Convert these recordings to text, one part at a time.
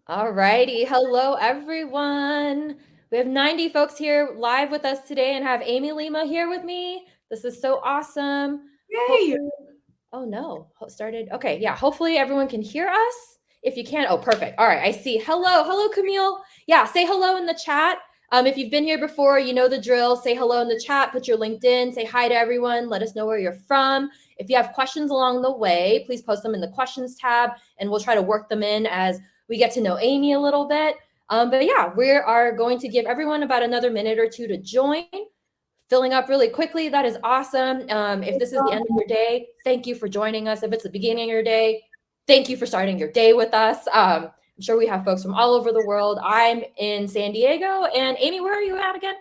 All righty. Hello, everyone. We have 90 folks here live with us today and have Amy Lima here with me. This is so awesome. Yay! Hopefully, oh no, started. Okay, yeah, hopefully everyone can hear us. If you can, oh, perfect. All right, I see. Hello, Camille. Yeah, say hello in the chat. If you've been here before, you know the drill. Say hello in the chat, put your LinkedIn, say hi to everyone, let us know where you're from. If you have questions along the way, please post them in the questions tab and we'll try to work them in as we get to know Amy a little bit. But yeah, we are going to give everyone about another minute or two to join. Filling up really quickly. That is awesome. If this is the end of your day, thank you for joining us. If it's the beginning of your day, thank you for starting your day with us. I'm sure we have folks from all over the world. I'm in San Diego. And Amy, where are you at again?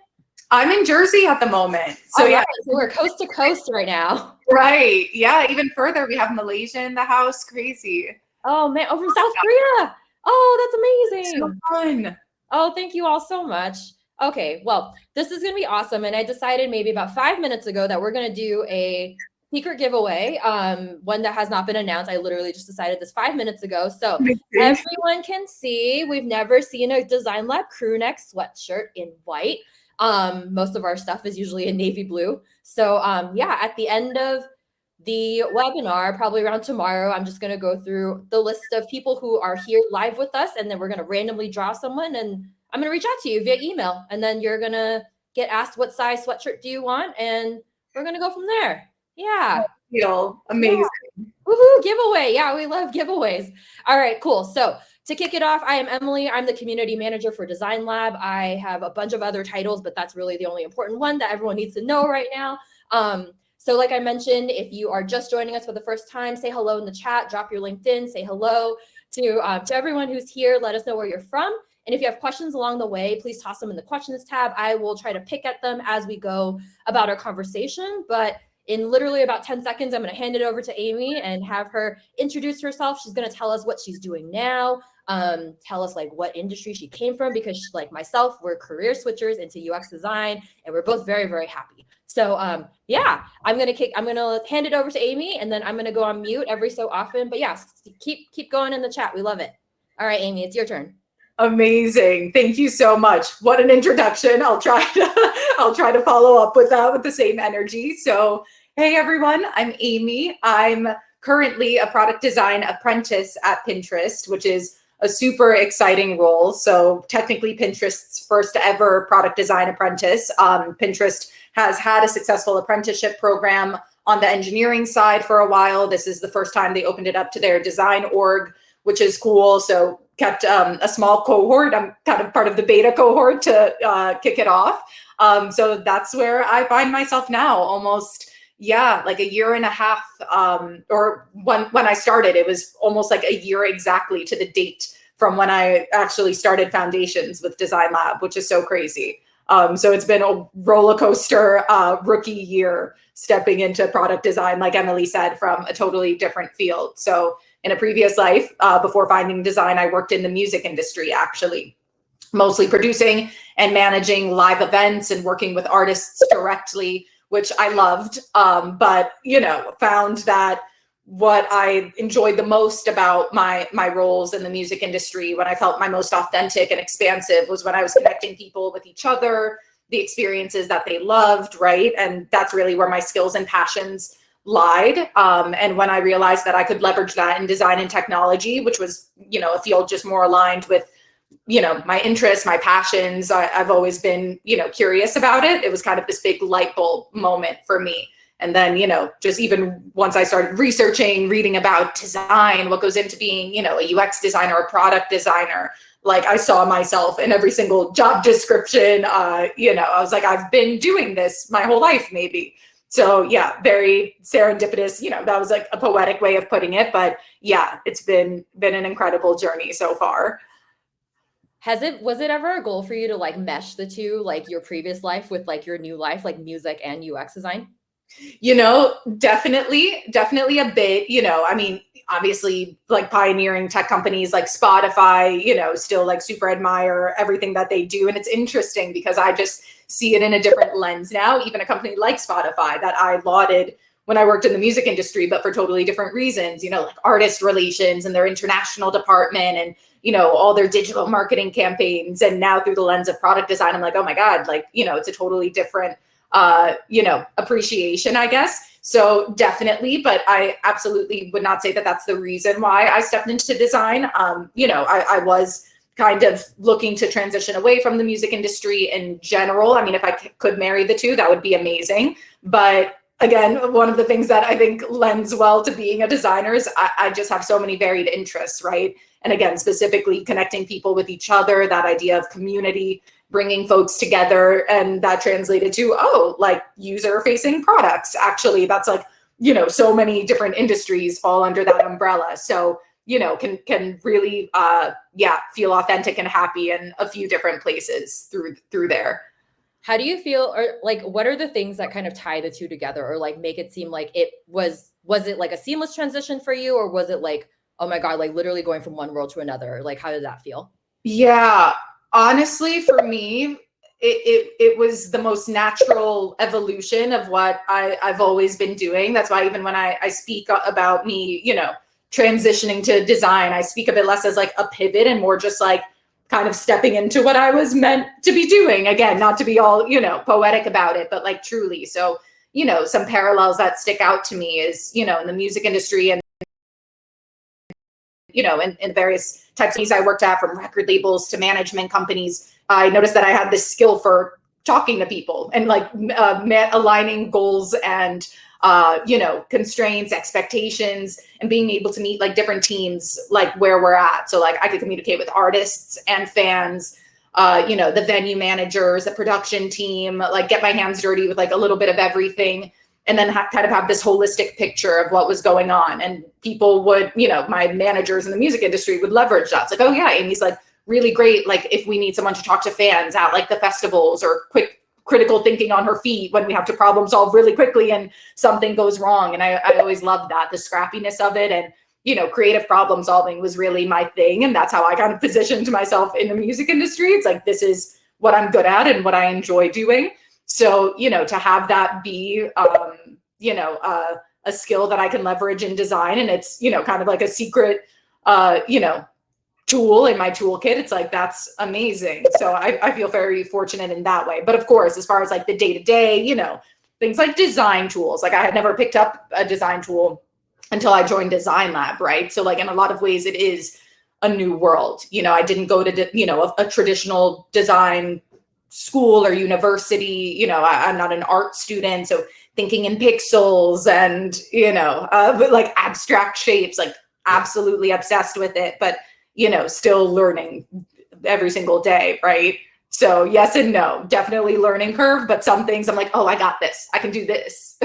I'm in Jersey at the moment. So all right, yeah. So we're coast to coast right now. Right. Yeah. Even further, we have Malaysia in the house. Crazy. Oh man. Oh, from South Korea. Oh, that's amazing. So fun. Oh, thank you all so much. Okay, well, this is going to be awesome. And I decided maybe about 5 minutes ago that we're going to do a secret giveaway, one that has not been announced. I literally just decided this 5 minutes ago. So everyone can see, we've never seen a Designlab crew neck sweatshirt in white. Most of our stuff is usually in navy blue. So yeah, at the end of the webinar, probably around tomorrow, I'm just going to go through the list of people who are here live with us, and then we're going to randomly draw someone, and I'm going to reach out to you via email, and then you're going to get asked what size sweatshirt do you want, and we're going to go from there. Yeah. Feel amazing. Yeah. Woohoo, giveaway. Yeah, we love giveaways. All right, cool. So to kick it off, I am Emily. I'm the community manager for Designlab. I have a bunch of other titles, but that's really the only important one that everyone needs to know right now. So like I mentioned, if you are just joining us for the first time, say hello in the chat, drop your LinkedIn, say hello to everyone who's here. Let us know where you're from. And if you have questions along the way, please toss them in the questions tab. I will try to pick at them as we go about our conversation. But in literally about 10 seconds, I'm going to hand it over to Amy and have her introduce herself. She's going to tell us what she's doing now, tell us like what industry she came from, because she, like myself, we're career switchers into UX design, and we're both very, very happy. So yeah, I'm gonna hand it over to Amy, and then I'm gonna go on mute every so often. But yeah, keep going in the chat. We love it. All right, Amy, it's your turn. Amazing. Thank you so much. What an introduction. I'll try to follow up with that with the same energy. So, hey everyone, I'm Amy. I'm currently a product design apprentice at Pinterest, which is a super exciting role. So technically Pinterest's first ever product design apprentice. Pinterest has had a successful apprenticeship program on the engineering side for a while. This is the first time they opened it up to their design org, which is cool. So kept a small cohort. I'm kind of part of the beta cohort to kick it off. So that's where I find myself now, almost, yeah, like a year and a half, or when I started, it was almost like a year exactly to the date from when I actually started foundations with Designlab, which is so crazy. So it's been a roller coaster rookie year stepping into product design, like Emily said, from a totally different field. So in a previous life, before finding design, I worked in the music industry, actually, mostly producing and managing live events and working with artists directly, which I loved. But, you know, found that what I enjoyed the most about my roles in the music industry, when I felt my most authentic and expansive, was when I was connecting people with each other, the experiences that they loved, right? And that's really where my skills and passions lied. And when I realized that I could leverage that in design and technology, which was, you know, a field just more aligned with, you know, my interests, my passions, I've always been, you know, curious about it. It was kind of this big light bulb moment for me. And then, you know, just even once I started researching, reading about design, what goes into being, you know, a UX designer, a product designer, like I saw myself in every single job description. You know, I was like, I've been doing this my whole life, maybe. So yeah, very serendipitous, you know, that was like a poetic way of putting it. But yeah, it's been an incredible journey so far. Was it ever a goal for you to like mesh the two, like your previous life with like your new life, like music and UX design? You know, definitely a bit, you know, I mean, obviously like pioneering tech companies like Spotify, you know, still like super admire everything that they do. And it's interesting because I just see it in a different lens now. Even a company like Spotify that I lauded when I worked in the music industry, but for totally different reasons, like artist relations and their international department and, all their digital marketing campaigns. And now through the lens of product design, I'm like, oh my God, like, it's a totally different, appreciation, I guess. So definitely, but I absolutely would not say that that's the reason why I stepped into design. I was kind of looking to transition away from the music industry in general. I mean, if I could marry the two, that would be amazing. But again, one of the things that I think lends well to being a designer is I just have so many varied interests, right? And again, specifically connecting people with each other, that idea of community, bringing folks together, and that translated to, like user-facing products. Actually, that's like, so many different industries fall under that umbrella. So, can really, feel authentic and happy in a few different places through there. How do you feel, or like, what are the things that kind of tie the two together, or like make it seem like it was it like a seamless transition for you, or was it like, oh my God, like literally going from one world to another? Like, how did that feel? Yeah, honestly, for me, it was the most natural evolution of what I've always been doing. That's why even when I speak about me, transitioning to design, I speak of it less as like a pivot and more just like kind of stepping into what I was meant to be doing. Again, not to be all, poetic about it, but like truly. So, some parallels that stick out to me is, in the music industry and, in various types of things I worked at, from record labels to management companies, I noticed that I had this skill for talking to people and like aligning goals and constraints, expectations, and being able to meet like different teams, like where we're at. So like I could communicate with artists and fans, the venue managers, the production team, like get my hands dirty with like a little bit of everything. And then kind of have this holistic picture of what was going on. And people would, my managers in the music industry would leverage that. It's like, oh yeah, Amy's like really great. Like if we need someone to talk to fans at like the festivals, or quick critical thinking on her feet when we have to problem solve really quickly and something goes wrong. And I always loved that, the scrappiness of it. And, creative problem solving was really my thing. And that's how I kind of positioned myself in the music industry. It's like, this is what I'm good at and what I enjoy doing. So, to have that be, a skill that I can leverage in design, and it's, kind of like a secret, tool in my toolkit, it's like, that's amazing. So I feel very fortunate in that way. But of course, as far as like the day-to-day, things like design tools, like I had never picked up a design tool until I joined Designlab, right? So like in a lot of ways, it is a new world. I didn't go to, a traditional design school or university. I'm not an art student. So thinking in pixels and, like abstract shapes, like absolutely obsessed with it, but, still learning every single day, right? So yes and no, definitely learning curve, but some things I'm like, oh, I got this. I can do this.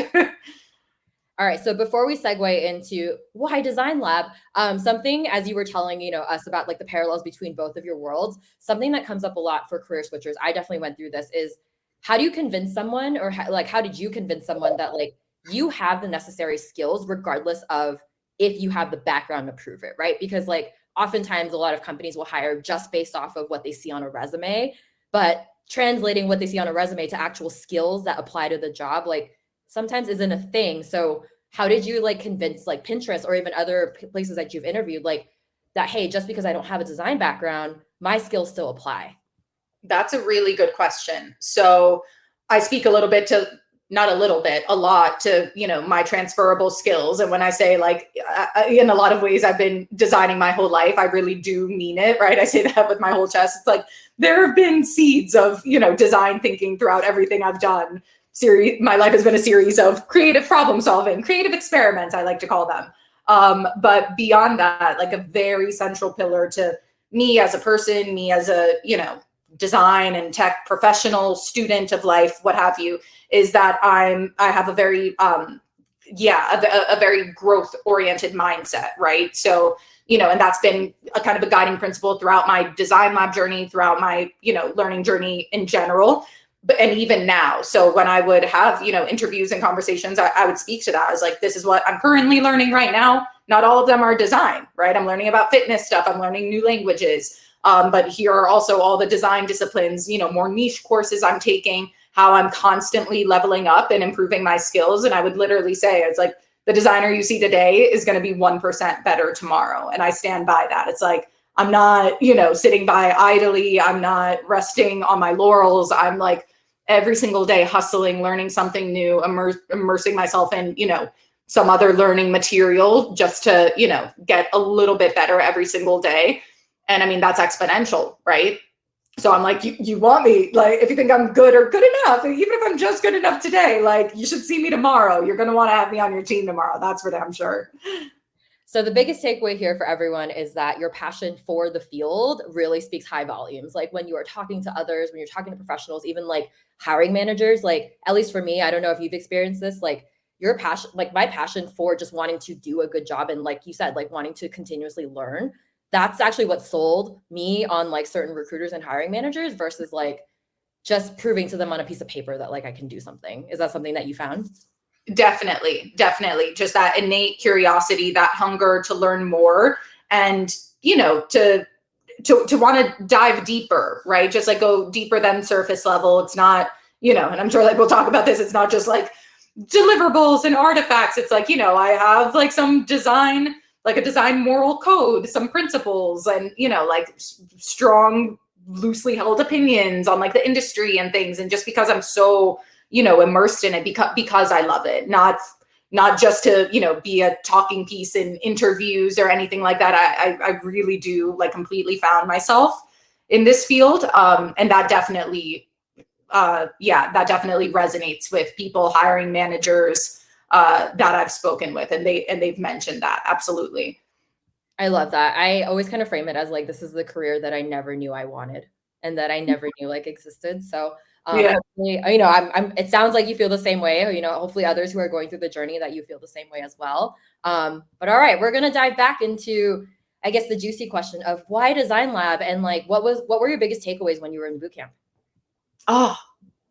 All right. So before we segue into why Designlab, something, as you were telling, us about like the parallels between both of your worlds, something that comes up a lot for career switchers, I definitely went through this, is how do you convince someone, or how did you convince someone that like you have the necessary skills, regardless of if you have the background to prove it, right? Because like oftentimes a lot of companies will hire just based off of what they see on a resume, but translating what they see on a resume to actual skills that apply to the job, like sometimes isn't a thing. So how did you like convince like Pinterest or even other places that you've interviewed, like that, hey, just because I don't have a design background, my skills still apply? That's a really good question. So I speak a little bit to, not a little bit, a lot to, my transferable skills. And when I say like, in a lot of ways, I've been designing my whole life, I really do mean it, right? I say that with my whole chest. It's like, there have been seeds of, design thinking throughout everything I've done. My life has been a series of creative problem solving, creative experiments, I like to call them. But beyond that, like a very central pillar to me as a person, me as a, design and tech professional, student of life, what have you, is that I have a very, a very growth oriented mindset, right? So, and that's been a kind of a guiding principle throughout my Designlab journey, throughout my, learning journey in general. And even now, so when I would have, interviews and conversations, I would speak to that. I was like, this is what I'm currently learning right now. Not all of them are design, right? I'm learning about fitness stuff. I'm learning new languages. But here are also all the design disciplines, more niche courses I'm taking. how I'm constantly leveling up and improving my skills. And I would literally say, it's like, the designer you see today is going to be 1% better tomorrow. And I stand by that. It's like, I'm not, sitting by idly. I'm not resting on my laurels. I'm like every single day hustling, learning something new, immersing myself in, some other learning material just to, get a little bit better every single day. And I mean, that's exponential, right? So I'm like, you want me, like, if you think I'm good or good enough, even if I'm just good enough today, like, you should see me tomorrow. You're going to want to have me on your team tomorrow. That's for damn sure. So the biggest takeaway here for everyone is that your passion for the field really speaks high volumes. Like when you are talking to others, when you're talking to professionals, even like hiring managers, like at least for me, I don't know if you've experienced this, like your passion, like my passion for just wanting to do a good job. And like you said, like wanting to continuously learn, that's actually what sold me on like certain recruiters and hiring managers versus like just proving to them on a piece of paper that like I can do something. Is that something that you found? Definitely. Just that innate curiosity, that hunger to learn more and, to want to dive deeper, right? Just like go deeper than surface level. It's not, and I'm sure like we'll talk about this. It's not just like deliverables and artifacts. It's like, I have like some design, like a design moral code, some principles and, like strong, loosely held opinions on like the industry and things. And just because I'm so, immersed in it because I love it, not just to, be a talking piece in interviews or anything like that. I really do like completely found myself in this field. And that definitely, that definitely resonates with people, hiring managers that I've spoken with, and they've mentioned that. Absolutely. I love that. I always kind of frame it as like, this is the career that I never knew I wanted and that I never knew like existed. So hopefully, it sounds like you feel the same way, hopefully others who are going through the journey that you feel the same way as well. But all right, we're going to dive back into, I guess, the juicy question of why Designlab and like, what were your biggest takeaways when you were in bootcamp? Oh,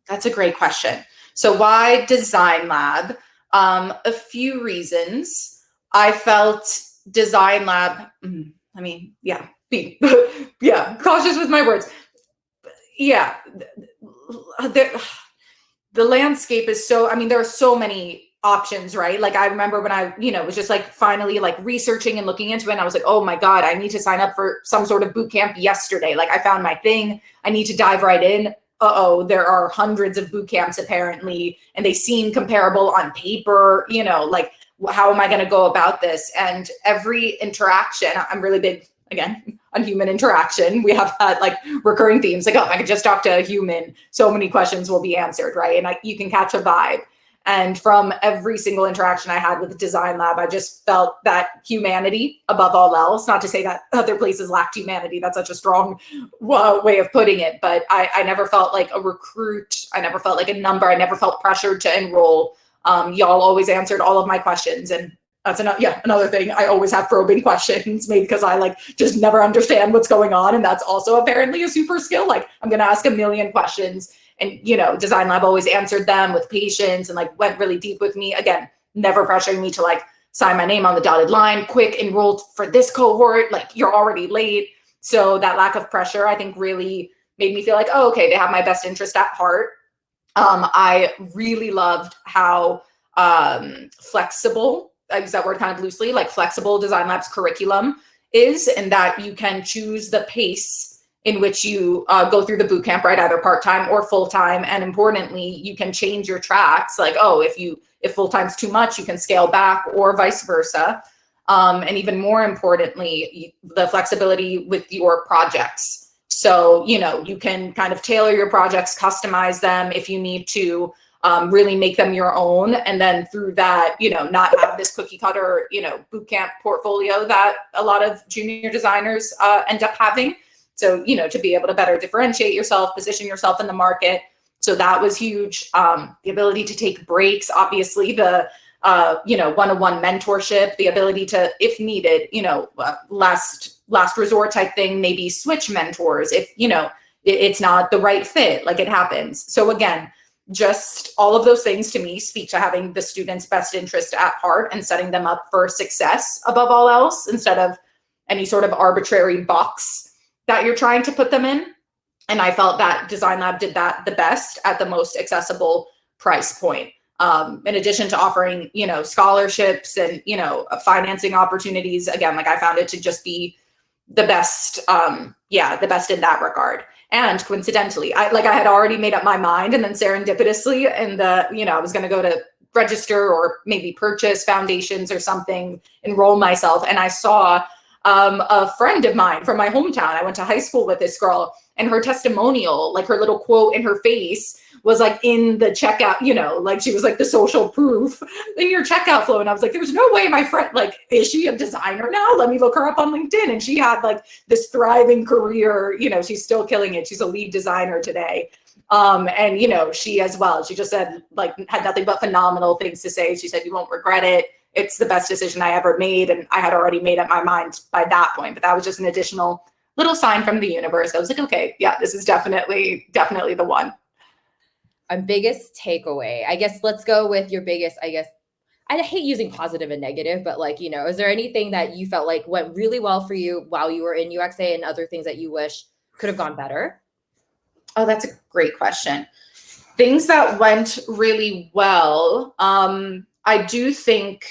that's a great question. So why Designlab? A few reasons. I felt Designlab, cautious with my words. Yeah. The landscape is so, there are so many options, right? Like I remember when I, was just like finally like researching and looking into it, and I was like, oh my God, I need to sign up for some sort of boot camp yesterday. Like I found my thing. I need to dive right in. There are hundreds of boot camps apparently, and they seem comparable on paper, like how am I going to go about this? And every interaction, I'm really big, again, on human interaction. We have had like recurring themes, like, oh, if I could just talk to a human, so many questions will be answered, right? And you can catch a vibe. And from every single interaction I had with the Designlab, I just felt that humanity above all else. Not to say that other places lacked humanity. That's such a strong way of putting it. But I never felt like a recruit. I never felt like a number. I never felt pressured to enroll. Y'all always answered all of my questions. And that's another thing. I always have probing questions, maybe because I like just never understand what's going on. And that's also apparently a super skill. Like I'm going to ask a million questions. And, Designlab always answered them with patience and like went really deep with me. Again, never pressuring me to like sign my name on the dotted line, quick, enrolled for this cohort, like you're already late. So that lack of pressure, I think really made me feel like, oh, okay, they have my best interest at heart. I really loved how flexible, I use that word kind of loosely, like flexible Designlab's curriculum is, and that you can choose the pace in which you go through the bootcamp, right? Either part-time or full-time. And importantly, you can change your tracks. Like, if full-time's too much, you can scale back or vice versa. And even more importantly, the flexibility with your projects. So, you can kind of tailor your projects, customize them if you need to, really make them your own. And then through that, not have this cookie cutter, bootcamp portfolio that a lot of junior designers end up having. So, to be able to better differentiate yourself, position yourself in the market. So that was huge. The ability to take breaks, obviously the, one-on-one mentorship, the ability to, if needed, last resort type thing, maybe switch mentors if, it's not the right fit, like it happens. So again, just all of those things to me speak to having the student's best interest at heart and setting them up for success above all else, instead of any sort of arbitrary box that you're trying to put them in. And I felt that Designlab did that the best at the most accessible price point. In addition to offering, scholarships and, financing opportunities, again, like I found it to just be the best, the best in that regard. And coincidentally, I had already made up my mind, and then serendipitously I was going to go to register or maybe purchase foundations or something, enroll myself. And I saw a friend of mine from my hometown. I went to high school with this girl, and her testimonial, like her little quote in her face, was like in the checkout, like she was like the social proof in your checkout flow. And I was like, there's no way my friend, like, is she a designer now? Let me look her up on LinkedIn. And she had like this thriving career, she's still killing it. She's a lead designer today. And she as well, she just said, like, had nothing but phenomenal things to say. She said, you won't regret it. It's the best decision I ever made. And I had already made up my mind by that point, but that was just an additional little sign from the universe. I was like, okay, yeah, this is definitely the one. A biggest takeaway, I guess, let's go with your biggest, I guess, I hate using positive and negative, but like, is there anything that you felt like went really well for you while you were in UXA, and other things that you wish could have gone better? Oh, that's a great question. Things that went really well. I do think,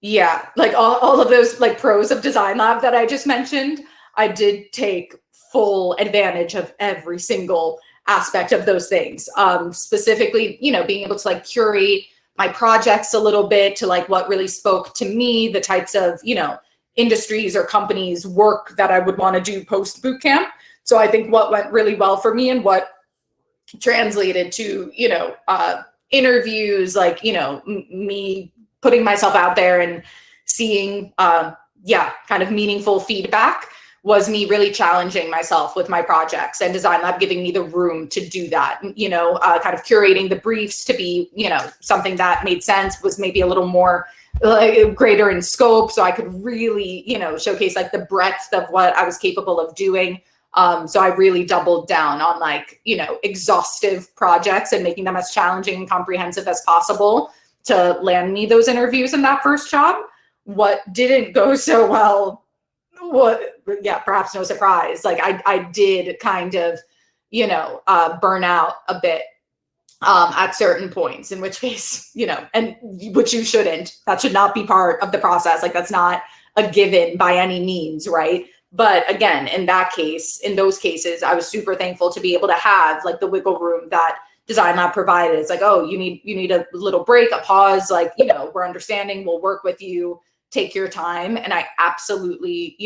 like all of those like pros of Designlab that I just mentioned, I did take full advantage of every single aspect of those things. Specifically, being able to like curate my projects a little bit to like what really spoke to me, the types of, industries or companies work that I would want to do post bootcamp. So I think what went really well for me and what translated to, interviews, like, me putting myself out there and seeing, kind of meaningful feedback, was me really challenging myself with my projects, and Designlab giving me the room to do that. Kind of curating the briefs to be, something that made sense, was maybe a little more greater in scope, so I could really, showcase like the breadth of what I was capable of doing. So I really doubled down on like, exhaustive projects and making them as challenging and comprehensive as possible to land me those interviews in that first job. What didn't go so well, perhaps no surprise, like I did kind of, burn out a bit at certain points, in which case, and which you shouldn't, that should not be part of the process. Like that's not a given by any means, right? But again, in those cases, I was super thankful to be able to have like the wiggle room that Designlab provided. It's like, oh, you need a little break, a pause, like, we're understanding, we'll work with you, take your time. And I absolutely,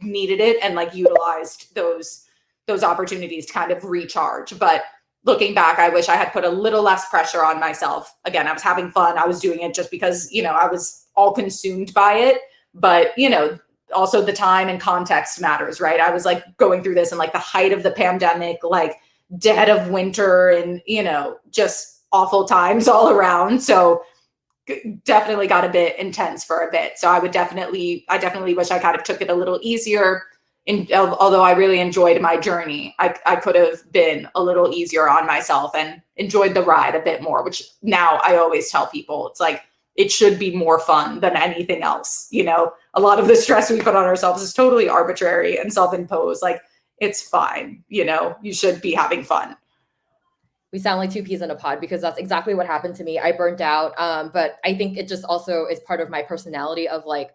needed it, and like utilized those opportunities to kind of recharge. But looking back, I wish I had put a little less pressure on myself. Again, I was having fun. I was doing it just because, I was all consumed by it. But, also the time and context matters, right? I was like going through this in like the height of the pandemic, like dead of winter, and, just awful times all around. So definitely got a bit intense for a bit. So I definitely wish I kind of took it a little easier. Although I really enjoyed my journey, I could have been a little easier on myself and enjoyed the ride a bit more, which now I always tell people, it's like, it should be more fun than anything else. A lot of the stress we put on ourselves is totally arbitrary and self-imposed. Like, it's fine. You should be having fun. We sound like two peas in a pod, because that's exactly what happened to me. I burnt out. But I think it just also is part of my personality of like,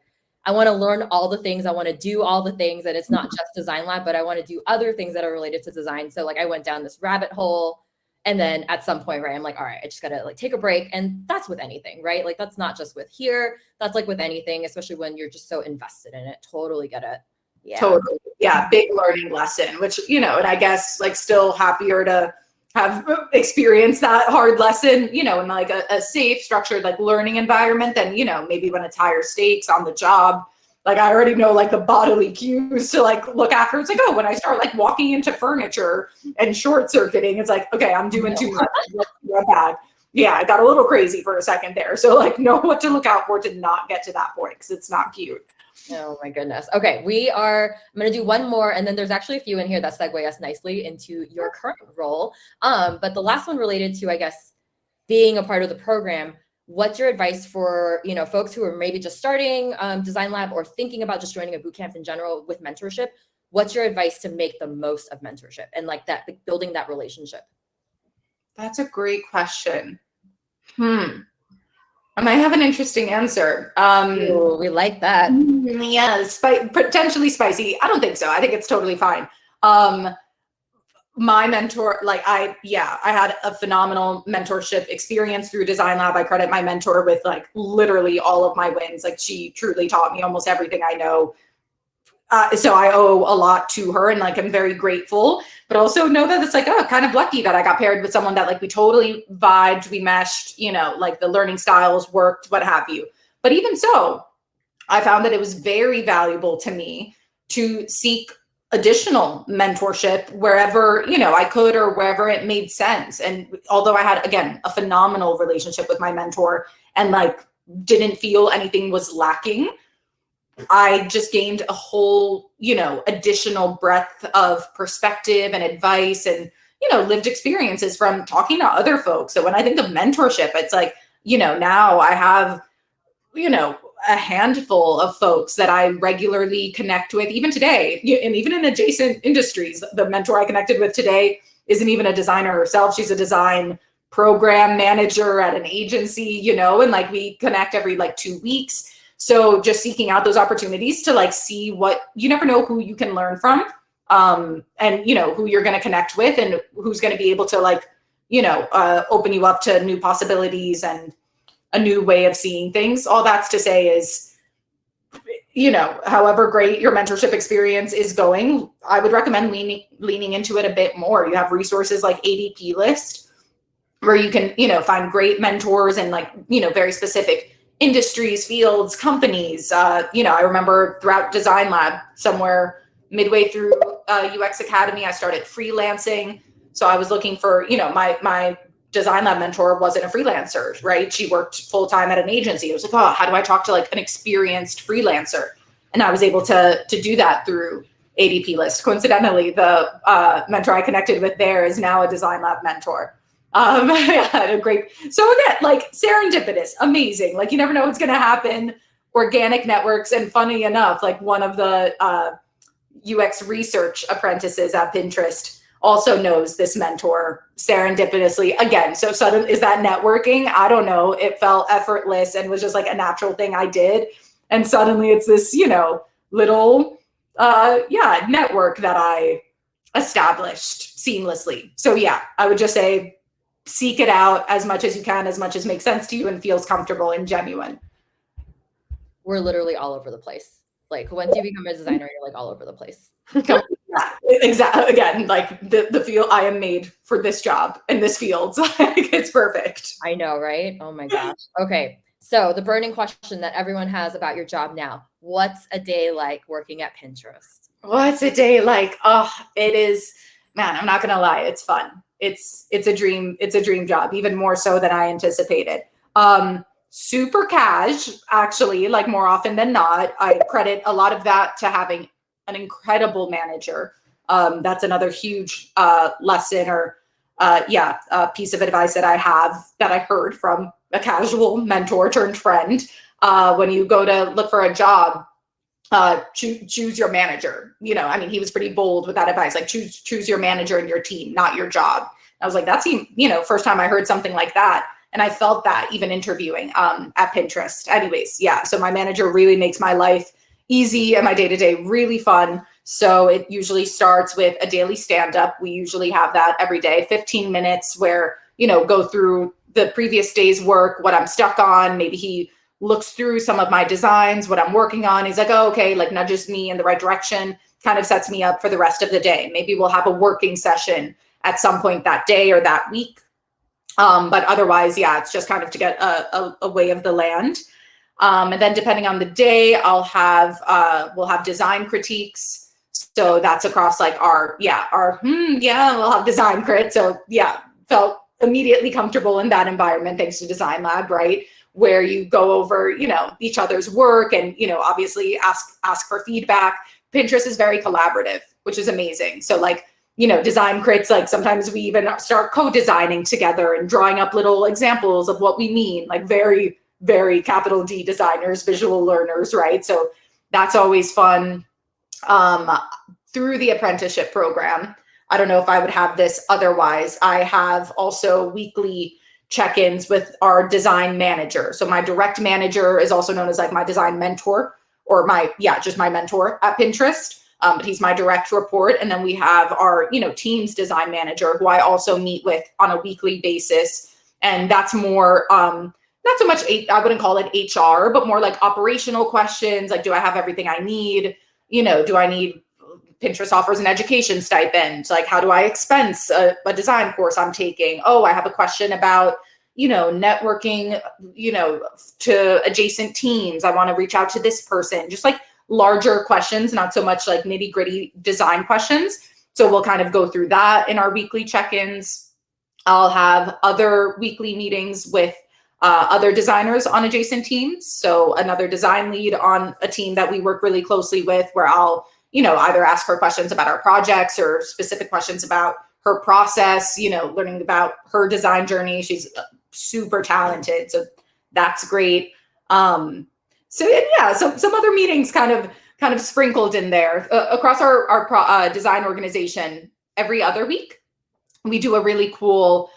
I want to learn all the things. I want to do all the things. And it's not just Designlab, but I want to do other things that are related to design. So like I went down this rabbit hole. And then at some point, right, I'm like, all right, I just got to like take a break. And that's with anything, right? Like that's not just with here. That's like with anything, especially when you're just so invested in it. Totally get it. Yeah. Totally. Yeah. Big learning lesson, which, and I guess like still happier to have experienced that hard lesson, in like a safe, structured, like learning environment than, maybe when it's higher stakes on the job. Like I already know like the bodily cues to like look after. It's like, oh, when I start like walking into furniture and short circuiting, it's like, okay, I'm doing too much. Bad. Yeah, I got a little crazy for a second there. So like know what to look out for to not get to that point, because it's not cute. Oh my goodness. Okay, I'm going to do one more, and then there's actually a few in here that segue us nicely into your current role. But the last one related to, I guess, being a part of the program. What's your advice for, folks who are maybe just starting Designlab or thinking about just joining a bootcamp in general with mentorship? What's your advice to make the most of mentorship and like that, building that relationship? That's a great question. I might have an interesting answer. Ooh, we like that. Yeah, potentially spicy. I don't think so. I think it's totally fine. My mentor, like I had a phenomenal mentorship experience through Designlab. I credit my mentor with like literally all of my wins. Like she truly taught me almost everything I know. So I owe a lot to her, and like I'm very grateful, but also know that it's like, oh, kind of lucky that I got paired with someone that like we totally vibed, we meshed, you know, like the learning styles worked, what have you. But even so, I found that it was very valuable to me to seek additional mentorship wherever, you know, I could or wherever it made sense. And although I had, again, a phenomenal relationship with my mentor and like didn't feel anything was lacking, I just gained a whole, you know, additional breadth of perspective and advice and, you know, lived experiences from talking to other folks. So when I think of mentorship, it's like, you know, now I have, you know, a handful of folks that I regularly connect with, even today, and even in adjacent industries. The mentor I connected with today isn't even a designer herself. She's a design program manager at an agency, you know, and like we connect every like 2 weeks. So just seeking out those opportunities to like see what, you never know who you can learn from, and, you know, who you're going to connect with and who's going to be able to like, you know, open you up to new possibilities and a new way of seeing things. All that's to say is, you know, however great your mentorship experience is going, I would recommend leaning into it a bit more. You have resources like ADP List where you can, you know, find great mentors and like, you know, very specific industries, fields, companies. You know, I remember throughout Designlab, somewhere midway through UX Academy, I started freelancing. So I was looking for, you know, my Designlab mentor wasn't a freelancer, right? She worked full-time at an agency. It was like, oh, how do I talk to like an experienced freelancer? And I was able to do that through ADP List. Coincidentally, the mentor I connected with there is now a Designlab mentor. Yeah, great. So again, like serendipitous, amazing. Like you never know what's going to happen. Organic networks. And funny enough, like one of the UX research apprentices at Pinterest also knows this mentor serendipitously. Again, so suddenly, is that networking? I don't know. It felt effortless and was just like a natural thing I did. And suddenly it's this, you know, little, network that I established seamlessly. So yeah, I would just say, seek it out as much as you can, as much as makes sense to you and feels comfortable and genuine. We're literally all over the place. Like once you become a designer, you're like all over the place. Yeah, exactly. Again, like the field, I am made for this job in this field. Like it's perfect. I know, right? Oh my gosh. Okay. So the burning question that everyone has about your job now, what's a day like working at Pinterest? What's a day like? Oh, it is, man, I'm not going to lie. It's fun. It's a dream. It's a dream job, even more so than I anticipated. Super cash, actually, like more often than not. I credit a lot of that to having an incredible manager. That's another huge lesson or piece of advice that I have that I heard from a casual mentor turned friend. When you go to look for a job, choose your manager. You know, I mean, he was pretty bold with that advice, like choose your manager and your team, not your job. I was like, that's, you know, first time I heard something like that. And I felt that even interviewing at Pinterest. Anyways, yeah. So my manager really makes my life easy and my day-to-day really fun. So it usually starts with a daily stand-up. We usually have that every day, 15 minutes where, you know, go through the previous day's work, what I'm stuck on. Maybe he looks through some of my designs, what I'm working on. He's like, oh, okay, like nudges me in the right direction, kind of sets me up for the rest of the day. Maybe we'll have a working session at some point that day or that week. But otherwise, yeah, it's just kind of to get a lay of the land. And then depending on the day, we'll have design critiques. So that's across like we'll have design crit. So yeah, felt immediately comfortable in that environment thanks to Designlab, right? Where you go over, you know, each other's work and, you know, obviously ask for feedback. Pinterest is very collaborative, which is amazing. So like, you know, design crits, like sometimes we even start co-designing together and drawing up little examples of what we mean, like very, very capital D designers, visual learners, right? So that's always fun. through the apprenticeship program. I don't know if I would have this otherwise. I have also weekly check-ins with our design manager. So my direct manager is also known as like my design mentor, or just my mentor at Pinterest. But he's my direct report. And then we have our, team's design manager, who I also meet with on a weekly basis. And that's more, not so much, I wouldn't call it HR, but more like operational questions. Like, do I have everything I need? Do I need, Pinterest offers an education stipend. Like, how do I expense a design course I'm taking? Oh, I have a question about, networking, to adjacent teams. I want to reach out to this person. Just like larger questions, not so much like nitty gritty design questions. So we'll kind of go through that in our weekly check-ins. I'll have other weekly meetings with other designers on adjacent teams. So another design lead on a team that we work really closely with, where I'll, either ask her questions about our projects or specific questions about her process, learning about her design journey. She's super talented. So that's great. Some other meetings kind of sprinkled in there across our design organization. Every other week, we do a really cool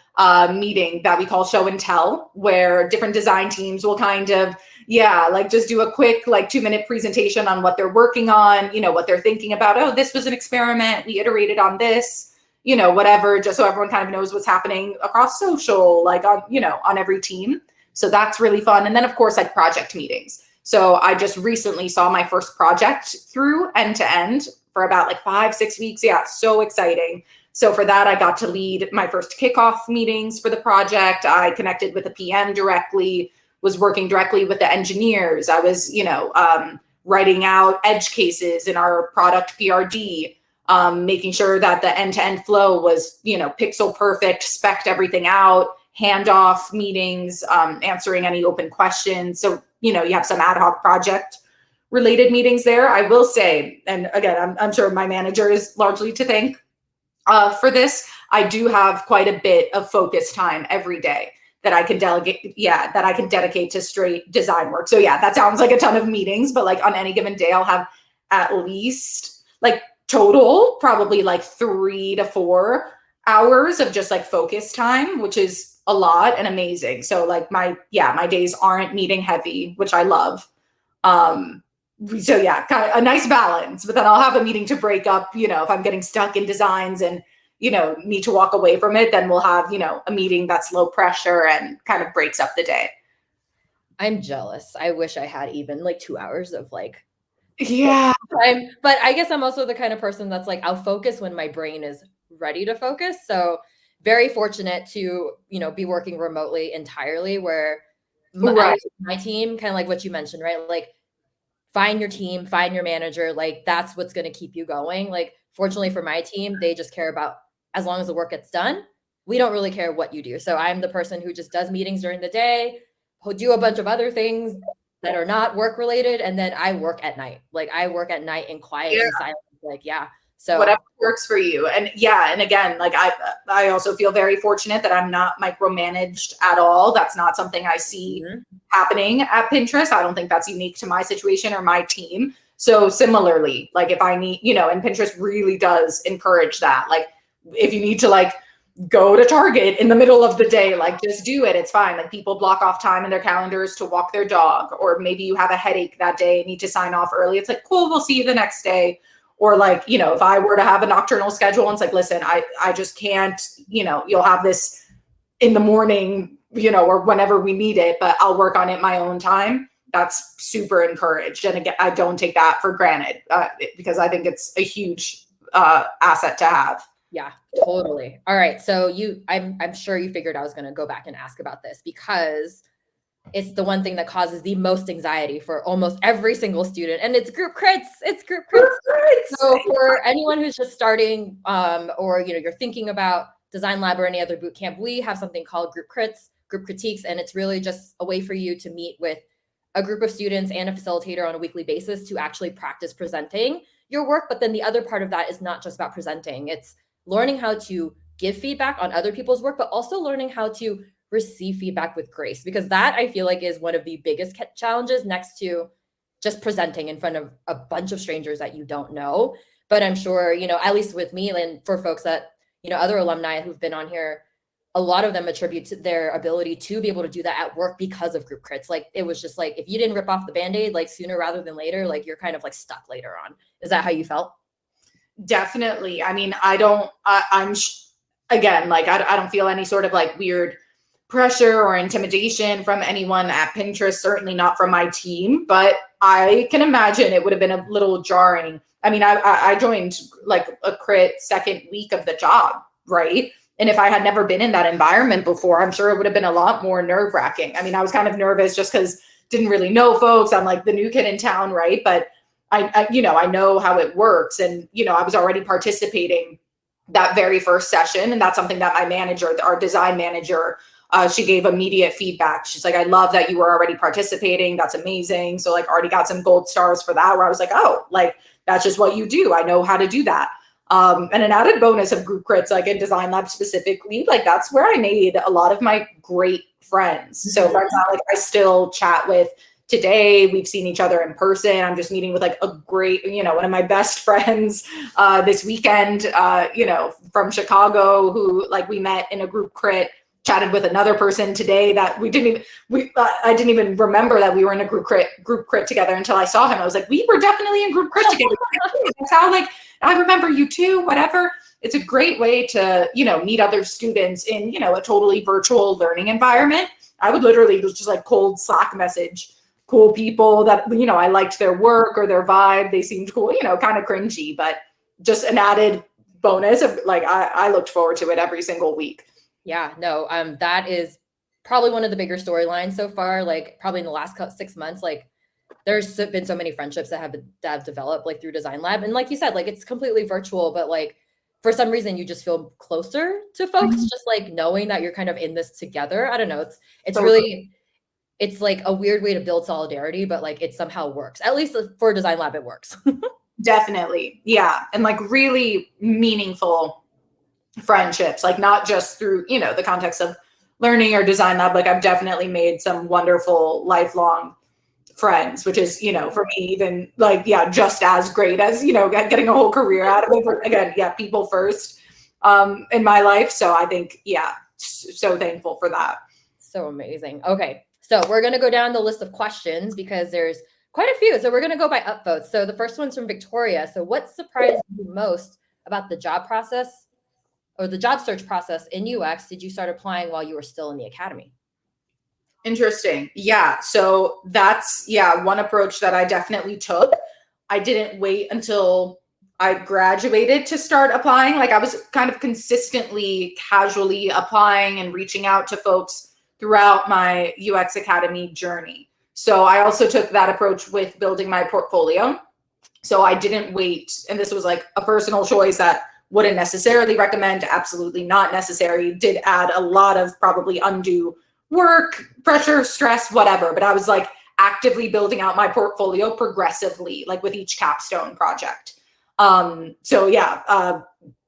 meeting that we call show and tell, where different design teams will kind of, just do a quick 2-minute presentation on what they're working on, what they're thinking about. Oh, this was an experiment. We iterated on this, whatever, just so everyone kind of knows what's happening across social, on every team. So that's really fun. And then of course, project meetings. So I just recently saw my first project through end to end for about 5-6 weeks. Yeah, so exciting. So for that, I got to lead my first kickoff meetings for the project. I connected with the PM directly, was working directly with the engineers. I was, writing out edge cases in our product PRD, making sure that the end-to-end flow was, pixel perfect, spec'd everything out, handoff meetings, answering any open questions. So, you have some ad hoc project related meetings there. I will say, and again, I'm sure my manager is largely to thank for this. I do have quite a bit of focus time every day that I can dedicate to straight design work. So yeah, that sounds like a ton of meetings, but on any given day, I'll have at least total, probably 3 to 4 hours of just focus time, which is a lot and amazing. So my days aren't meeting heavy, which I love. So yeah, kind of a nice balance, but then I'll have a meeting to break up, if I'm getting stuck in designs and, need to walk away from it, then we'll have, a meeting that's low pressure and kind of breaks up the day. I'm jealous. I wish I had even 2 hours of yeah time, but I guess I'm also the kind of person that's I'll focus when my brain is ready to focus. So very fortunate to, be working remotely entirely, where my team, kind of what you mentioned, right? Find your team, find your manager. That's what's going to keep you going. Fortunately for my team, they just care about, as long as the work gets done, we don't really care what you do. So I'm the person who just does meetings during the day, who do a bunch of other things that are not work related. And then I work at night. I work at night in quiet and silence. So whatever works for you. And and again, I also feel very fortunate that I'm not micromanaged at all. That's not something I see happening at Pinterest. I don't think that's unique to my situation or my team. So similarly, if I need, and Pinterest really does encourage that. If you need to go to Target in the middle of the day, just do it. It's fine. People block off time in their calendars to walk their dog, or maybe you have a headache that day and need to sign off early. It's cool, we'll see you the next day. Or if I were to have a nocturnal schedule and it's listen, I just can't, you'll have this in the morning, or whenever we need it, but I'll work on it my own time. That's super encouraged. And again, I don't take that for granted because I think it's a huge asset to have. Yeah, totally. All right. So I'm sure you figured I was going to go back and ask about this, because it's the one thing that causes the most anxiety for almost every single student, and it's group crits. So for anyone who's just starting, or you're thinking about Designlab or any other bootcamp, we have something called group critiques, and it's really just a way for you to meet with a group of students and a facilitator on a weekly basis to actually practice presenting your work. But then the other part of that is not just about presenting; it's learning how to give feedback on other people's work, but also learning how to receive feedback with grace, because that I feel is one of the biggest challenges next to just presenting in front of a bunch of strangers that you don't know. But I'm sure, you know, at least with me and for folks that, you know, other alumni who've been on here, a lot of them attribute to their ability to be able to do that at work because of group crits. Like it was just like, if you didn't rip off the Band-Aid, like sooner rather than later, like you're kind of like stuck later on. Is that how you felt? Definitely. I mean, again, like I don't feel any sort of like weird pressure or intimidation from anyone at Pinterest, certainly not from my team, but I can imagine it would have been a little jarring. I mean, I joined like a crit second week of the job, right? And if I had never been in that environment before, I'm sure it would have been a lot more nerve wracking. I mean, I was kind of nervous just because didn't really know folks. I'm like the new kid in town, right? But you know, I know how it works. And, you know, I was already participating that very first session. And that's something that my manager, our design manager, she gave immediate feedback. She's like, I love that you were already participating. That's amazing. So like already got some gold stars for that, where I was like, oh, like that's just what you do. I know how to do that. And an added bonus of group crits, like in Designlab specifically, like that's where I made a lot of my great friends. So friends that like I still chat with today. We've seen each other in person. I'm just meeting with like a great, you know, one of my best friends this weekend, you know, from Chicago, who like we met in a group crit, chatted with another person today that I didn't even remember that we were in a group crit together until I saw him. I was like, we were definitely in group crit together. That's how like, I remember you too, whatever. It's a great way to, you know, meet other students in, you know, a totally virtual learning environment. I would literally just like cold Slack message cool people that, you know, I liked their work or their vibe. They seemed cool, you know, kind of cringy, but just an added bonus of like, I looked forward to it every single week. Yeah, no, that is probably one of the bigger storylines so far. Like probably in the last 6 months, like there's been so many friendships that have developed like through Designlab. And like you said, like it's completely virtual, but like for some reason you just feel closer to folks, just like knowing that you're kind of in this together. I don't know. It's really, it's like a weird way to build solidarity, but like it somehow works. At least for Designlab, it works. Definitely. Yeah. And like really meaningful friendships, like not just through, you know, the context of learning or Designlab. Like I've definitely made some wonderful lifelong friends, which is, you know, for me even like, yeah, just as great as, you know, getting a whole career out of it. But again, yeah, people first in my life. So I think, yeah, so thankful for that. So amazing. Okay. So we're going to go down the list of questions because there's quite a few. So we're going to go by upvotes. So the first one's from Victoria. So what surprised you most about the job process or the job search process in UX did you start applying while you were still in the academy? Interesting. Yeah. So that's, yeah, one approach that I definitely took. I didn't wait until I graduated to start applying. Like I was kind of consistently, casually applying and reaching out to folks throughout my UX Academy journey. So I also took that approach with building my portfolio. So I didn't wait. And this was like a personal choice that wouldn't necessarily recommend, absolutely not necessary, did add a lot of probably undue work, pressure, stress, whatever. But I was like actively building out my portfolio progressively, like with each capstone project. So yeah,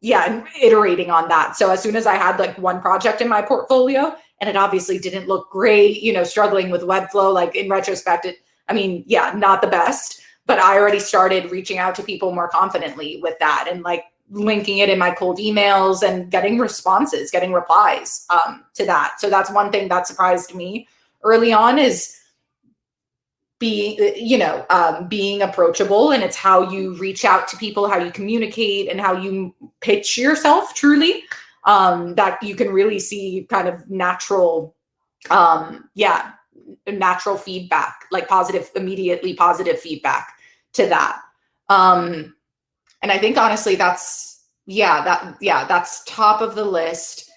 and iterating on that. So as soon as I had like one project in my portfolio and it obviously didn't look great, you know, struggling with Webflow, like in retrospect, I mean, yeah, not the best, but I already started reaching out to people more confidently with that and like linking it in my cold emails and getting responses, getting replies to that. So that's one thing that surprised me early on is being, you know, being approachable, and it's how you reach out to people, how you communicate and how you pitch yourself truly, that you can really see kind of natural, natural feedback, like immediately positive feedback to that. And I think honestly, that's top of the list.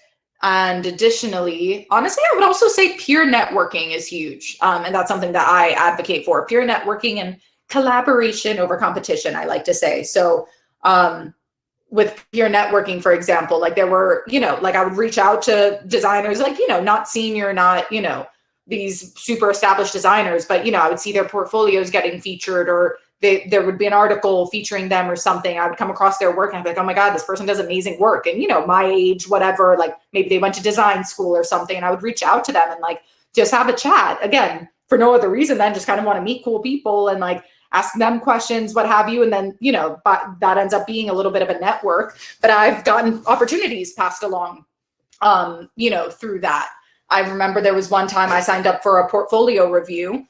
And additionally, honestly, I would also say peer networking is huge. And that's something that I advocate for, peer networking and collaboration over competition, I like to say. So with peer networking, for example, like there were, you know, like I would reach out to designers, like, you know, not senior, not, you know, these super established designers, but, you know, I would see their portfolios getting featured, or there would be an article featuring them or something. I would come across their work and I'd be like, oh my God, this person does amazing work. And, you know, my age, whatever, like maybe they went to design school or something. And I would reach out to them and like, just have a chat, again, for no other reason than just kind of want to meet cool people and like ask them questions, what have you. And then, but that ends up being a little bit of a network, but I've gotten opportunities passed along, through that. I remember there was one time I signed up for a portfolio review,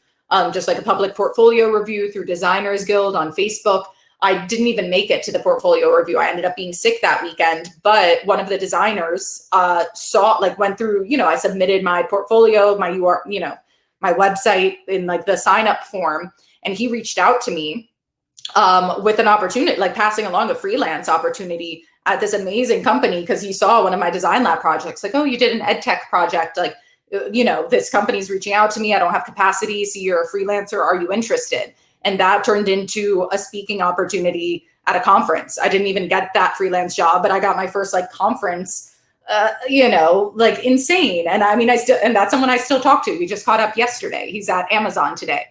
just like a public portfolio review through Designers Guild on Facebook. I didn't even make it to the portfolio review. I ended up being sick that weekend, but one of the designers went through, I submitted my portfolio, my my website in like the sign up form, and he reached out to me with an opportunity, like passing along a freelance opportunity at this amazing company, because he saw one of my Designlab projects, like, oh, you did an ed tech project, like, this company's reaching out to me. I don't have capacity. See, you're a freelancer. Are you interested? And that turned into a speaking opportunity at a conference. I didn't even get that freelance job, but I got my first like conference, like insane. And I mean, and that's someone I still talk to. We just caught up yesterday. He's at Amazon today.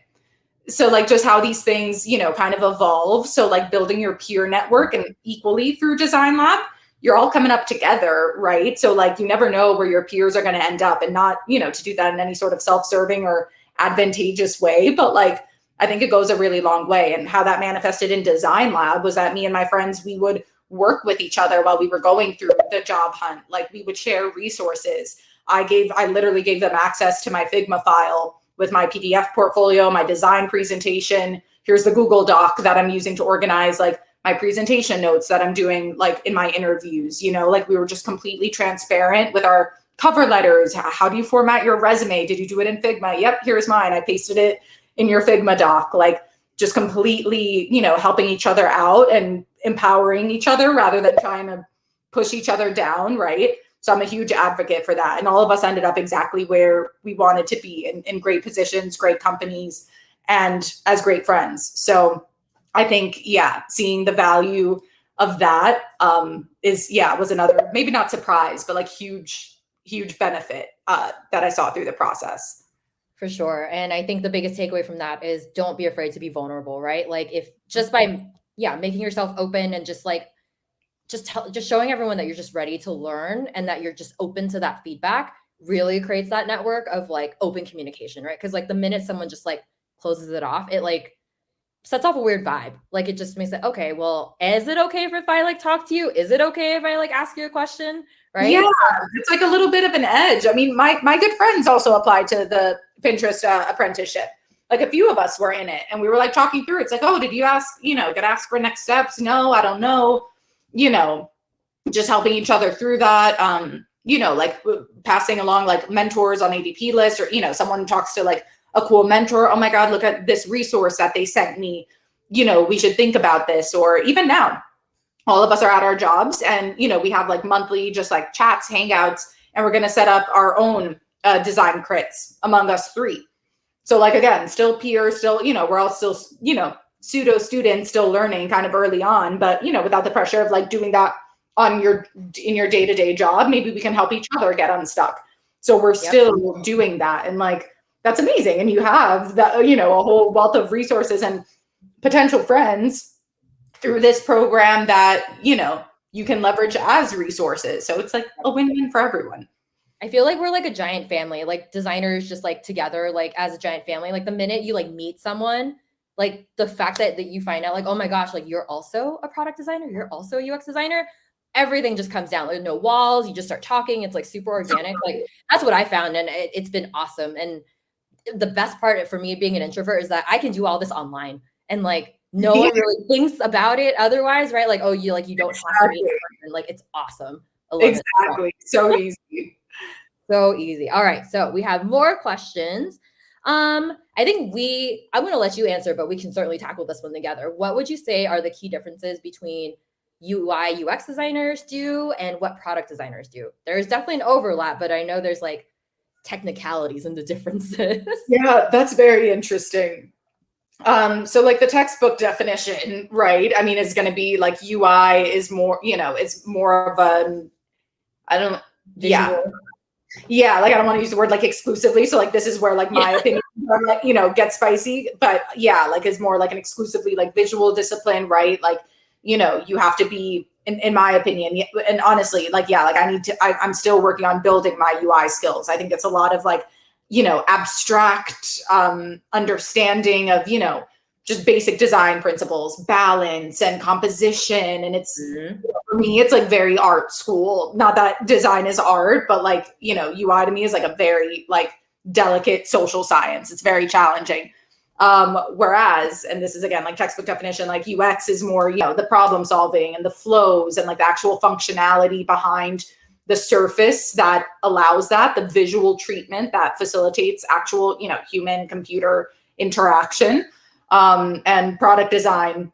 So like just how these things, kind of evolve. So like building your peer network, and equally through Designlab, you're all coming up together, right? So like you never know where your peers are going to end up, and not, to do that in any sort of self-serving or advantageous way. But like, I think it goes a really long way. And how that manifested in Designlab was that me and my friends, we would work with each other while we were going through the job hunt. Like we would share resources. I literally gave them access to my Figma file with my PDF portfolio, my design presentation. Here's the Google Doc that I'm using to organize like my presentation notes that I'm doing like in my interviews. Like we were just completely transparent with our cover letters. How do you format your resume? Did you do it in Figma? Yep, here's mine. I pasted it in your Figma doc. Like just completely, helping each other out and empowering each other rather than trying to push each other down, right? So I'm a huge advocate for that. And all of us ended up exactly where we wanted to be, in great positions, great companies, and as great friends. So I think, seeing the value of that was another, maybe not surprise, but like huge benefit that I saw through the process. For sure. And I think the biggest takeaway from that is don't be afraid to be vulnerable, right? Like if just by, making yourself open and just like, just showing everyone that you're just ready to learn and that you're just open to that feedback really creates that network of like open communication, right? Because like the minute someone just like closes it off, it like sets off a weird vibe. Like it just makes it, okay, well, is it okay if I like talk to you? Is it okay if I like ask you a question? Right? Yeah, it's like a little bit of an edge. I mean, my good friends also applied to the Pinterest apprenticeship. Like a few of us were in it, and we were like talking through. It's like, oh, did you ask, get asked for next steps? No, I don't know. Just helping each other through that. Like passing along like mentors on ADP list, or, someone talks to like a cool mentor. Oh my God, look at this resource that they sent me. We should think about this. Or even now, all of us are at our jobs, and, we have like monthly, just like chats, hangouts, and we're going to set up our own design crits among us three. So like, again, still peers, still, we're all still, pseudo students, still learning kind of early on, but, without the pressure of like doing that in your day-to-day job. Maybe we can help each other get unstuck. So we're still doing that. And like, that's amazing. And you have that, a whole wealth of resources and potential friends through this program that, you can leverage as resources. So it's like a win-win for everyone. I feel like we're like a giant family, like designers just like together, like as a giant family. Like the minute you like meet someone, like the fact that you find out like, oh my gosh, like you're also a product designer, you're also a UX designer, everything just comes down. There's no walls. You just start talking. It's like super organic. Like that's what I found. And it's been awesome. And the best part for me being an introvert is that I can do all this online, and like no one really thinks about it otherwise, right? Like, oh, you don't have to meet in person. Like it's awesome. I love exactly. It. So easy. So easy. All right. So we have more questions. I think I'm going to let you answer, but we can certainly tackle this one together. What would you say are the key differences between UI, UX designers do and what product designers do? There's definitely an overlap, but I know there's like technicalities in the differences. Yeah, that's very interesting. So like the textbook definition, right? I mean, it's going to be like UI is more, it's more of a, Yeah, like I don't want to use the word like exclusively. So like this is where like my opinion, gets spicy. But yeah, like it's more like an exclusively like visual discipline, right? Like, you have to be, in my opinion, and honestly, like, like I'm still working on building my UI skills. I think it's a lot of like, abstract understanding of, just basic design principles, balance and composition. And it's, Mhm. for me, it's like very art school. Not that design is art, but like, you know, UI to me is like a very like delicate social science. It's very challenging. Whereas, and this is again, like textbook definition, like UX is more, you know, the problem solving and the flows and like the actual functionality behind the surface that allows that, the visual treatment that facilitates actual, you know, human computer interaction. And product design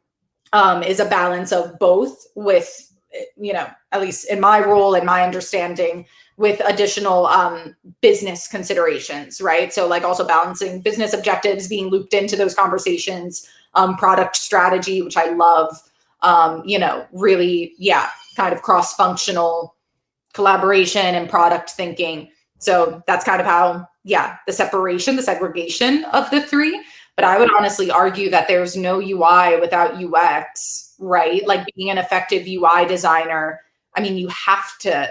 is a balance of both with, you know, at least in my role and my understanding, with additional business considerations, right? So like also balancing business objectives being looped into those conversations, product strategy, which I love, you know, really, yeah, kind of cross-functional collaboration and product thinking. So that's kind of how, yeah, the separation, the segregation of the three. But I would honestly argue that there's no UI without UX, right? Like being an effective UI designer, I mean, you have to,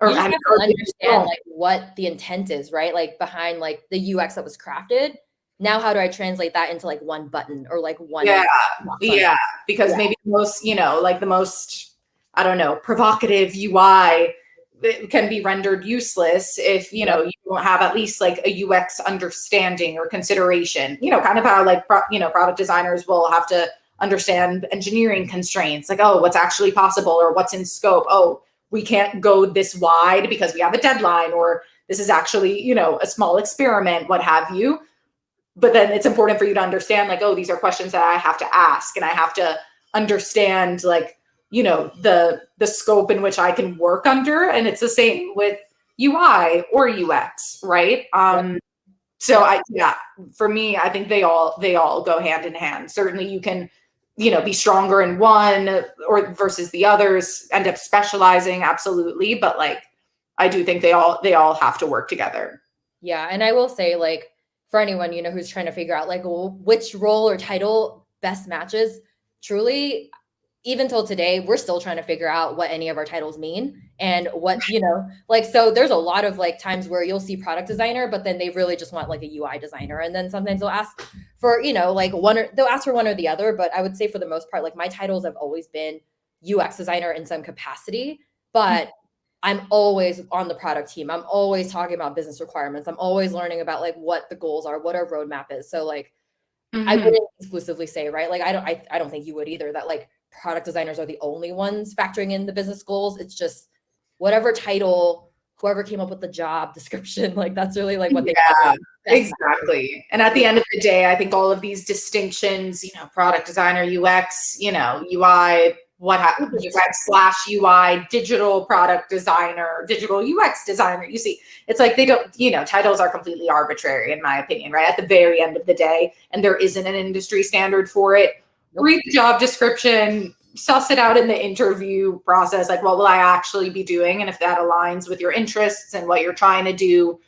or You just I mean, have or to you understand don't. like what the intent is, right? Like behind like the UX that was crafted. Now, how do I translate that into like one button or like Yeah, one box on it? yeah, because Yeah. maybe the most, you know, like the most, I don't know, provocative UI it can be rendered useless if, you know, Yep. you don't have at least like a UX understanding or consideration, you know, kind of how like, you know, product designers will have to understand engineering constraints, like, oh, what's actually possible or what's in scope. Oh, we can't go this wide because we have a deadline, or this is actually, you know, a small experiment, what have you. But then it's important for you to understand like, oh, these are questions that I have to ask, and I have to understand like, you know, the scope in which I can work under. And it's the same with UI or UX, right? Yep. So Yep. I, yeah, for me, I think they all go hand in hand. Certainly you can, you know, be stronger in one or versus the others, end up specializing, absolutely. But like I do think they all have to work together. Yeah. And I will say, like, for anyone, you know, who's trying to figure out like which role or title best matches, truly, even till today, we're still trying to figure out what any of our titles mean and what, you know, like, so there's a lot of like times where you'll see product designer, but then they really just want like a UI designer. And then sometimes they'll ask for, you know, like they'll ask for one or the other. But I would say for the most part, like my titles have always been UX designer in some capacity, but I'm always on the product team. I'm always talking about business requirements. I'm always learning about like what the goals are, what our roadmap is. So like, I Mhm. wouldn't exclusively say, right? Like I don't think you would either, that like product designers are the only ones factoring in the business goals. It's just whatever title, whoever came up with the job description, like that's really like what they Yeah, best matches. exactly. And at the Yeah. end of the day, I think all of these distinctions, you know, product designer, UX, you know, UI, UX slash UI, digital product designer, digital UX designer. You see, it's like they don't, you know, titles are completely arbitrary in my opinion, right? At the very end of the day, and there isn't an industry standard for it. Nope. Read the job description, suss it out in the interview process, like what will I actually be doing? And if that aligns with your interests and what you're trying to do,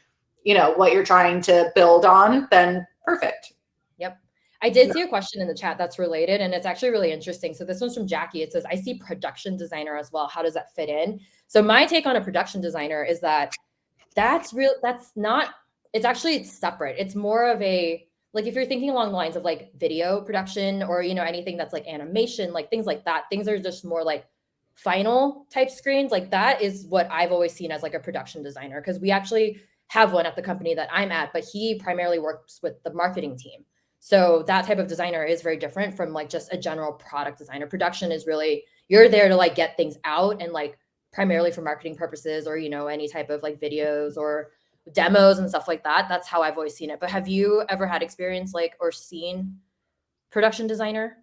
you know, what you're trying to build on, then perfect. Yep. I did see a question in the chat that's related, and it's actually really interesting. So this one's from Jackie. It says, I see production designer as well. How does that fit in? So my take on a production designer is that that's real. That's not, it's separate. It's more of a, like, if you're thinking along the lines of like video production or, you know, anything that's like animation, like things like that, things are just more like final type screens. Like that is what I've always seen as like a production designer. Cause we actually have one at the company that I'm at, but he primarily works with the marketing team. So that type of designer is very different from like just a general product designer. Production is really, you're there to like get things out and like primarily for marketing purposes or, you know, any type of like videos or demos and stuff like that. That's how I've always seen it. But have you ever had experience like or seen production designer?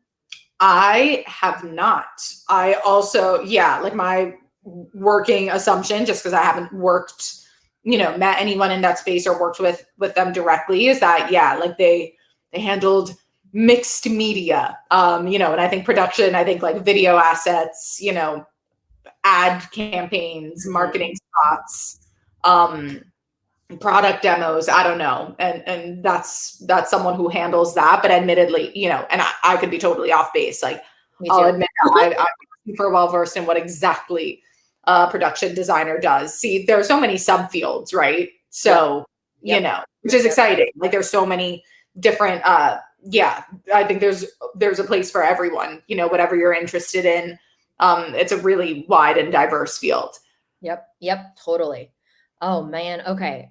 I have not. I also, yeah, like my working assumption, just because I haven't worked, you know, met anyone in that space or worked with them directly, is that yeah, like they handled mixed media. You know, and I think production, I think like video assets, you know, ad campaigns, marketing spots, um, product demos, I don't know. And that's someone who handles that. But admittedly, you know, and I could be totally off base. Like Me I'll too. admit I'm super well versed in what exactly a production designer does. See, there are so many subfields, right? Yep. So, you Yep. know, which is Yep. exciting. Like there's so many different yeah, I think there's a place for everyone, whatever you're interested in. It's a really wide and diverse field. Yep, totally. Oh man, okay.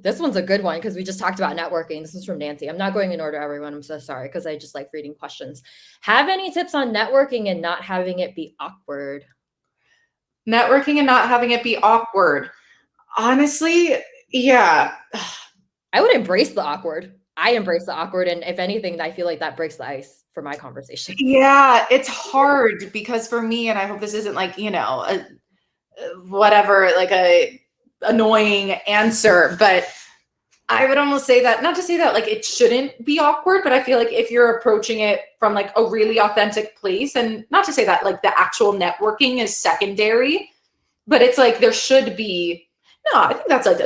This one's a good one because we just talked about networking. This is from Nancy. I'm not going in order, everyone. I'm so sorry because I just like reading questions. Have any tips on networking and not having it be awkward? Networking and not having it be awkward. Honestly, yeah. I would embrace the awkward. I embrace the awkward. And if anything, I feel like that breaks the ice for my conversation. Yeah, it's hard because for me, and I hope this isn't like, whatever, like a annoying answer, but I would almost say that, not to say that like it shouldn't be awkward, but I feel like if you're approaching it from like a really authentic place, and not to say that like the actual networking is secondary, but it's like there should be, no, I think that's like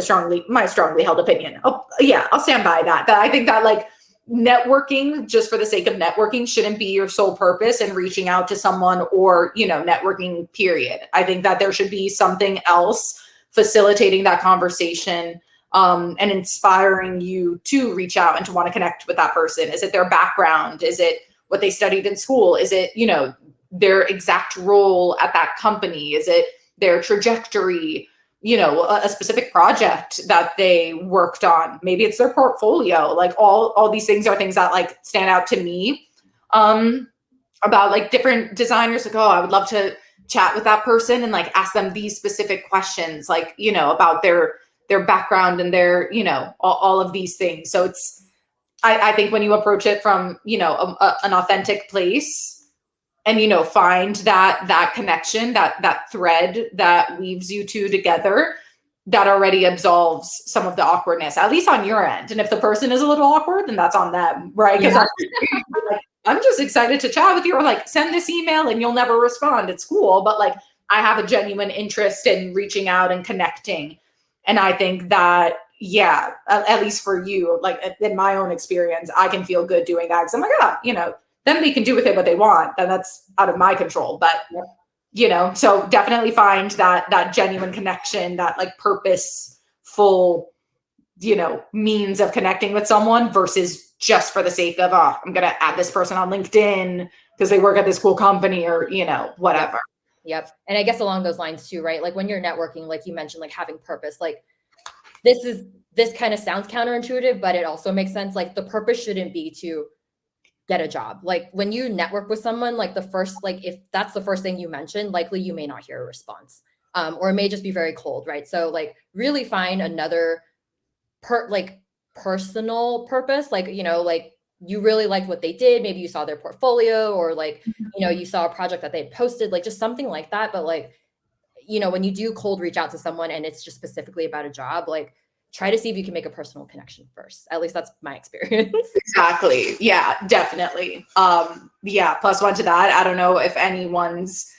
my strongly held opinion. Oh, yeah, I'll stand by that. That I think that like networking just for the sake of networking shouldn't be your sole purpose in reaching out to someone or, networking, period. I think that there should be something else facilitating that conversation and inspiring you to reach out and to want to connect with that person. Is it their background? Is it what they studied in school? Is it, their exact role at that company? Is it their trajectory? A specific project that they worked on. Maybe it's their portfolio. Like all these things are things that like stand out to me about like different designers. Like, oh, I would love to chat with that person and like ask them these specific questions, like, about their background and their, all of these things. So it's, I think when you approach it from, an authentic place, and find that connection, that thread that weaves you two together, that already absolves some of the awkwardness, at least on your end. And if the person is a little awkward, then that's on them, right? Because I'm just excited to chat with you, or like send this email and you'll never respond. It's cool, but like I have a genuine interest in reaching out and connecting. And I think that, yeah, at least for you, like in my own experience, I can feel good doing that because I'm like, then they can do with it what they want. Then that's out of my control. But, so definitely find that genuine connection, that like purposeful, means of connecting with someone versus just for the sake of, I'm going to add this person on LinkedIn because they work at this cool company or, whatever. Yep. And I guess along those lines too, right? Like when you're networking, like you mentioned, like having purpose, like this kind of sounds counterintuitive, but it also makes sense. Like the purpose shouldn't be to get a job. Like when you network with someone, like if that's the first thing you mentioned, likely you may not hear a response, or it may just be very cold, right? So like really find another personal purpose, like, like you really liked what they did. Maybe you saw their portfolio, or like, you saw a project that they posted, like just something like that. But like, when you do cold reach out to someone and it's just specifically about a job, like try to see if you can make a personal connection first. At least that's my experience. Exactly. Yeah, definitely. Yeah. Plus one to that. I don't know if anyone's,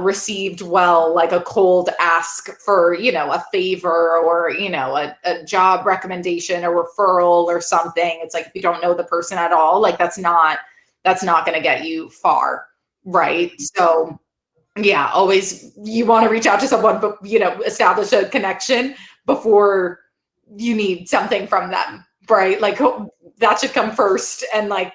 received well, like a cold ask for, a favor or, a job recommendation, a referral or something. It's like, if you don't know the person at all, like that's not going to get you far. Right. So yeah, always you want to reach out to someone, but, establish a connection before you need something from them, right? Like that should come first. And like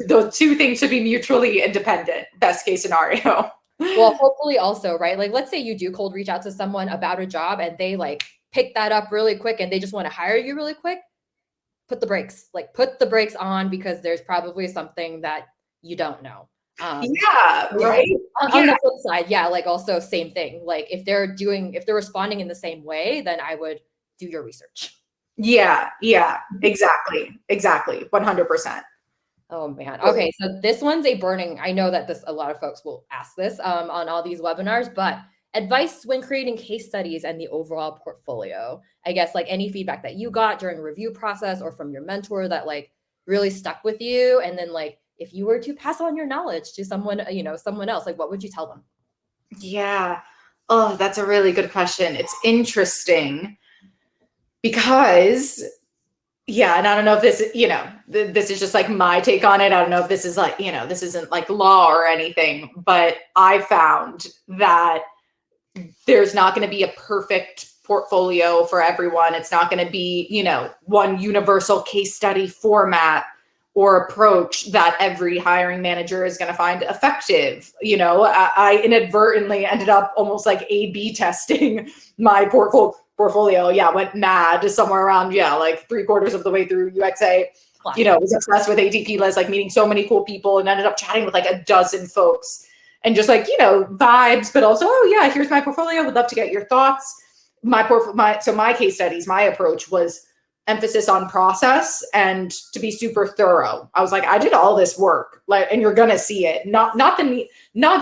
those two things should be mutually independent, best case scenario. Well, hopefully also, right? Like let's say you do cold reach out to someone about a job and they like pick that up really quick and they just want to hire you really quick. Put the brakes on, because there's probably something that you don't know. Yeah, right. On the flip side, yeah, like also same thing. Like if they're responding in the same way, then I would do your research. Yeah, exactly. 100%. Oh man. Okay, so this one's I know that a lot of folks will ask this on all these webinars, but advice when creating case studies and the overall portfolio. I guess like any feedback that you got during a review process or from your mentor that like really stuck with you, and then like if you were to pass on your knowledge to someone else, like what would you tell them? Yeah. Oh, that's a really good question. It's interesting because, yeah, and I don't know if this, this is just like my take on it. I don't know if this is like, this isn't like law or anything, but I found that there's not going to be a perfect portfolio for everyone. It's not going to be, you know, one universal case study format or approach that every hiring manager is going to find effective. You know, I inadvertently ended up almost like A/B testing my portfolio. Yeah, went mad somewhere around, like 3/4 of the way through UXA. Wow. You know, was obsessed with ATP list, like meeting so many cool people, and ended up chatting with like a dozen folks and just like, you know, vibes, but also, oh yeah, here's my portfolio. Would love to get your thoughts. My case studies, my approach was emphasis on process and to be super thorough. I was like, I did all this work, like, and you're gonna see it. Not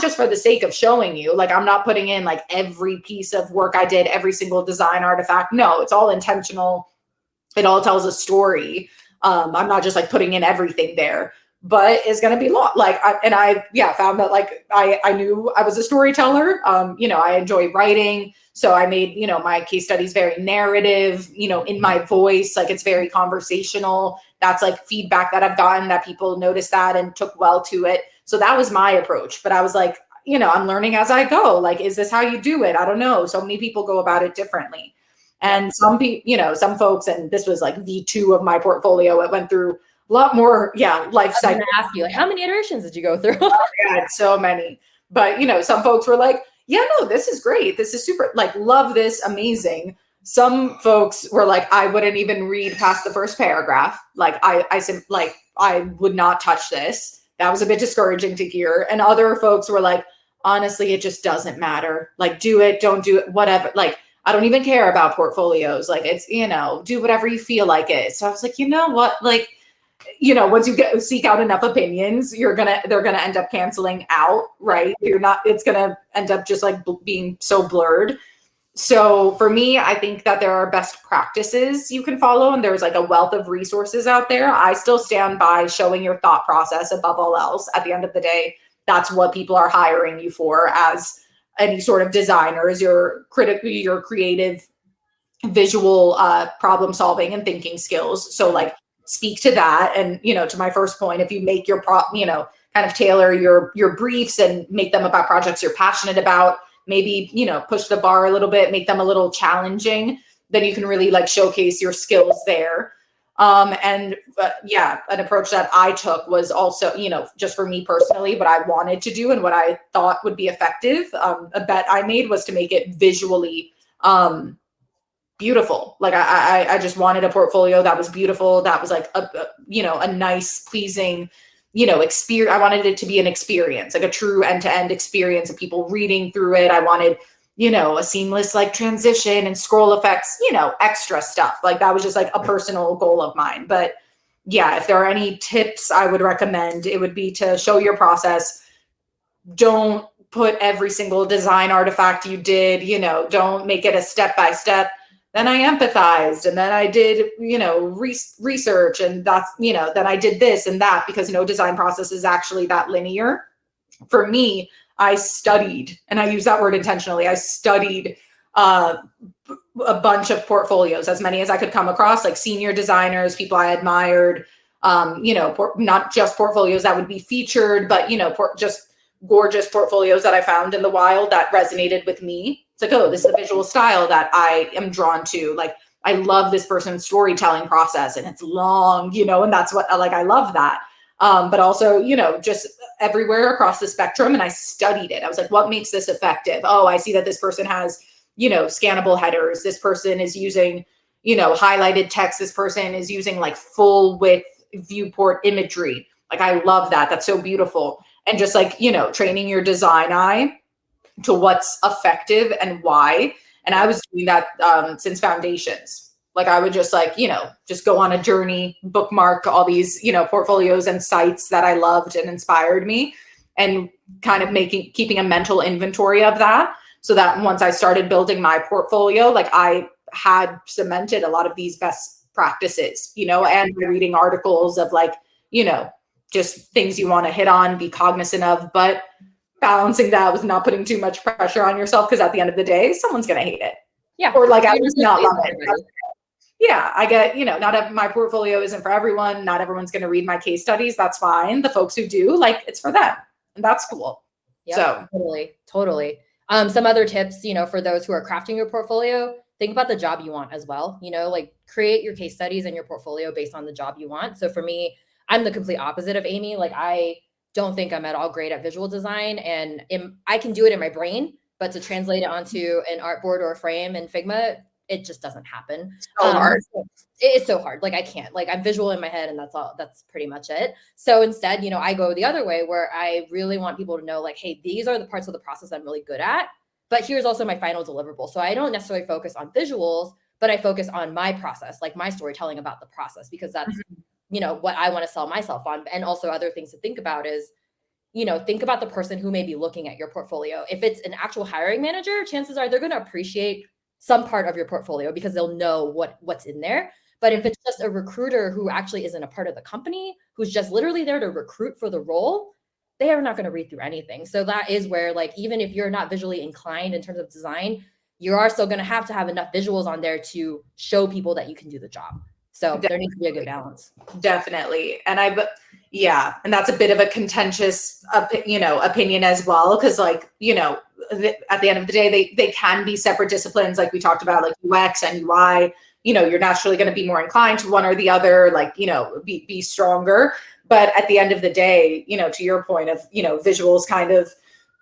just for the sake of showing you. Like, I'm not putting in like every piece of work I did, every single design artifact. No, it's all intentional. It all tells a story. I'm not just like putting in everything there, but it's going to be long. Like, I found that like, I knew I was a storyteller. You know, I enjoy writing. So I made, you know, my case studies very narrative, you know, in my voice, like it's very conversational. That's like feedback that I've gotten, that people noticed that and took well to it. So that was my approach. But I was like, you know, I'm learning as I go. Like, is this how you do it? I don't know. So many people go about it differently. And some people, you know, some folks, and this was like V2 of my portfolio. It went through a lot more, life cycle. I'm going to ask you, like, how many iterations did you go through? Yeah, so many. But, you know, some folks were like, yeah, no, this is great. This is super, like, love this, amazing. Some folks were like, I wouldn't even read past the first paragraph. Like, I would not touch this. That was a bit discouraging to hear. And other folks were like, honestly, it just doesn't matter. Like, do it, don't do it, whatever. Like, I don't even care about portfolios. Like, it's, you know, do whatever you feel like it. So I was like, you know what, like, you know, once you seek out enough opinions, they're going to end up canceling out, right? It's going to end up just like being so blurred. So for me, I think that there are best practices you can follow, and there's like a wealth of resources out there. I still stand by showing your thought process above all else. At the end of the day, that's what people are hiring you for as any sort of designer, is your creative, visual problem solving and thinking skills. So like, speak to that. And, you know, to my first point, if you make your kind of tailor your briefs and make them about projects you're passionate about, maybe, you know, push the bar a little bit, make them a little challenging, then you can really like showcase your skills there. An approach that I took was also, you know, just for me personally, what I wanted to do and what I thought would be effective. A bet I made was to make it visually beautiful. Like I just wanted a portfolio that was beautiful. That was like a nice, pleasing, you know, experience. I wanted it to be an experience, like a true end-to-end experience of people reading through it. I wanted, you know, a seamless like transition and scroll effects, you know, extra stuff. Like that was just like a personal goal of mine. But yeah, if there are any tips I would recommend, it would be to show your process. Don't put every single design artifact you did, you know, don't make it a step-by-step. Then I empathized, and then I did, you know, research, and that's, you know, then I did this and that, because no design process is actually that linear. For me, I studied, and I use that word intentionally. I studied a bunch of portfolios, as many as I could come across, like senior designers, people I admired, you know, not just portfolios that would be featured, but, you know, just gorgeous portfolios that I found in the wild that resonated with me. It's like, oh, this is a visual style that I am drawn to. Like, I love this person's storytelling process, and it's long, you know, and that's what, like, I love that. But also, you know, just everywhere across the spectrum. And I studied it. I was like, what makes this effective? Oh, I see that this person has, you know, scannable headers. This person is using, you know, highlighted text. This person is using like full width viewport imagery. Like, I love that. That's so beautiful. And just like, you know, training your design eye to what's effective and why. And I was doing that since foundations. Like, I would just like, you know, just go on a journey, bookmark all these, you know, portfolios and sites that I loved and inspired me, and kind of keeping a mental inventory of that, so that once I started building my portfolio, like, I had cemented a lot of these best practices, you know, and reading articles of like, you know, just things you want to hit on, be cognizant of, but balancing that with not putting too much pressure on yourself, because at the end of the day, someone's going to hate it. Yeah. Or like, I just not love it. Yeah, I get, you know, my portfolio isn't for everyone. Not everyone's going to read my case studies. That's fine. The folks who do, like, it's for them, and that's cool. Yeah, so totally. Some other tips, you know, for those who are crafting your portfolio, think about the job you want as well. You know, like create your case studies and your portfolio based on the job you want. So for me, I'm the complete opposite of Amy. Like I don't think I'm at all great at visual design, and I can do it in my brain, but to translate it onto an artboard or a frame in Figma, it just doesn't happen. So hard. It's so hard. Like I can't, like I'm visual in my head and that's all, that's pretty much it. So instead, you know, I go the other way where I really want people to know like, hey, these are the parts of the process I'm really good at, but here's also my final deliverable. So I don't necessarily focus on visuals, but I focus on my process, like my storytelling about the process, because that's, you know, what I want to sell myself on. And also other things to think about is, you know, think about the person who may be looking at your portfolio. If it's an actual hiring manager, chances are they're going to appreciate some part of your portfolio because they'll know what's in there. But if it's just a recruiter who actually isn't a part of the company, who's just literally there to recruit for the role, they are not going to read through anything. So that is where, like, even if you're not visually inclined in terms of design, you are still going to have enough visuals on there to show people that you can do the job. So there needs to be a good balance. Definitely. And yeah, and that's a bit of a contentious, opinion as well. Cause like, you know, at the end of the day, they can be separate disciplines. Like we talked about, like UX and UI, you know, you're naturally going to be more inclined to one or the other, like, you know, be stronger. But at the end of the day, you know, to your point of, you know, visuals kind of,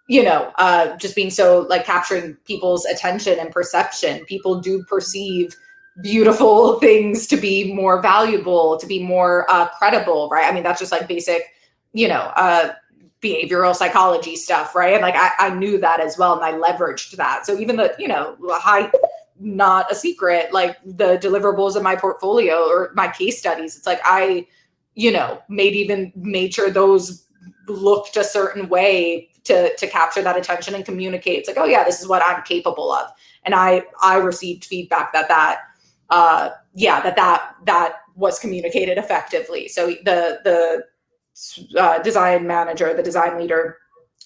you know, just being so like capturing people's attention and perception, people do perceive beautiful things to be more valuable, to be more credible, right? I mean, that's just like basic, you know, behavioral psychology stuff, right? And like I knew that as well, and I leveraged that. So even the, you know, not a secret, like the deliverables in my portfolio or my case studies, it's like I, you know, made sure those looked a certain way to capture that attention and communicate. It's like, oh yeah, this is what I'm capable of. And I received feedback that was communicated effectively. So the design manager, the design leader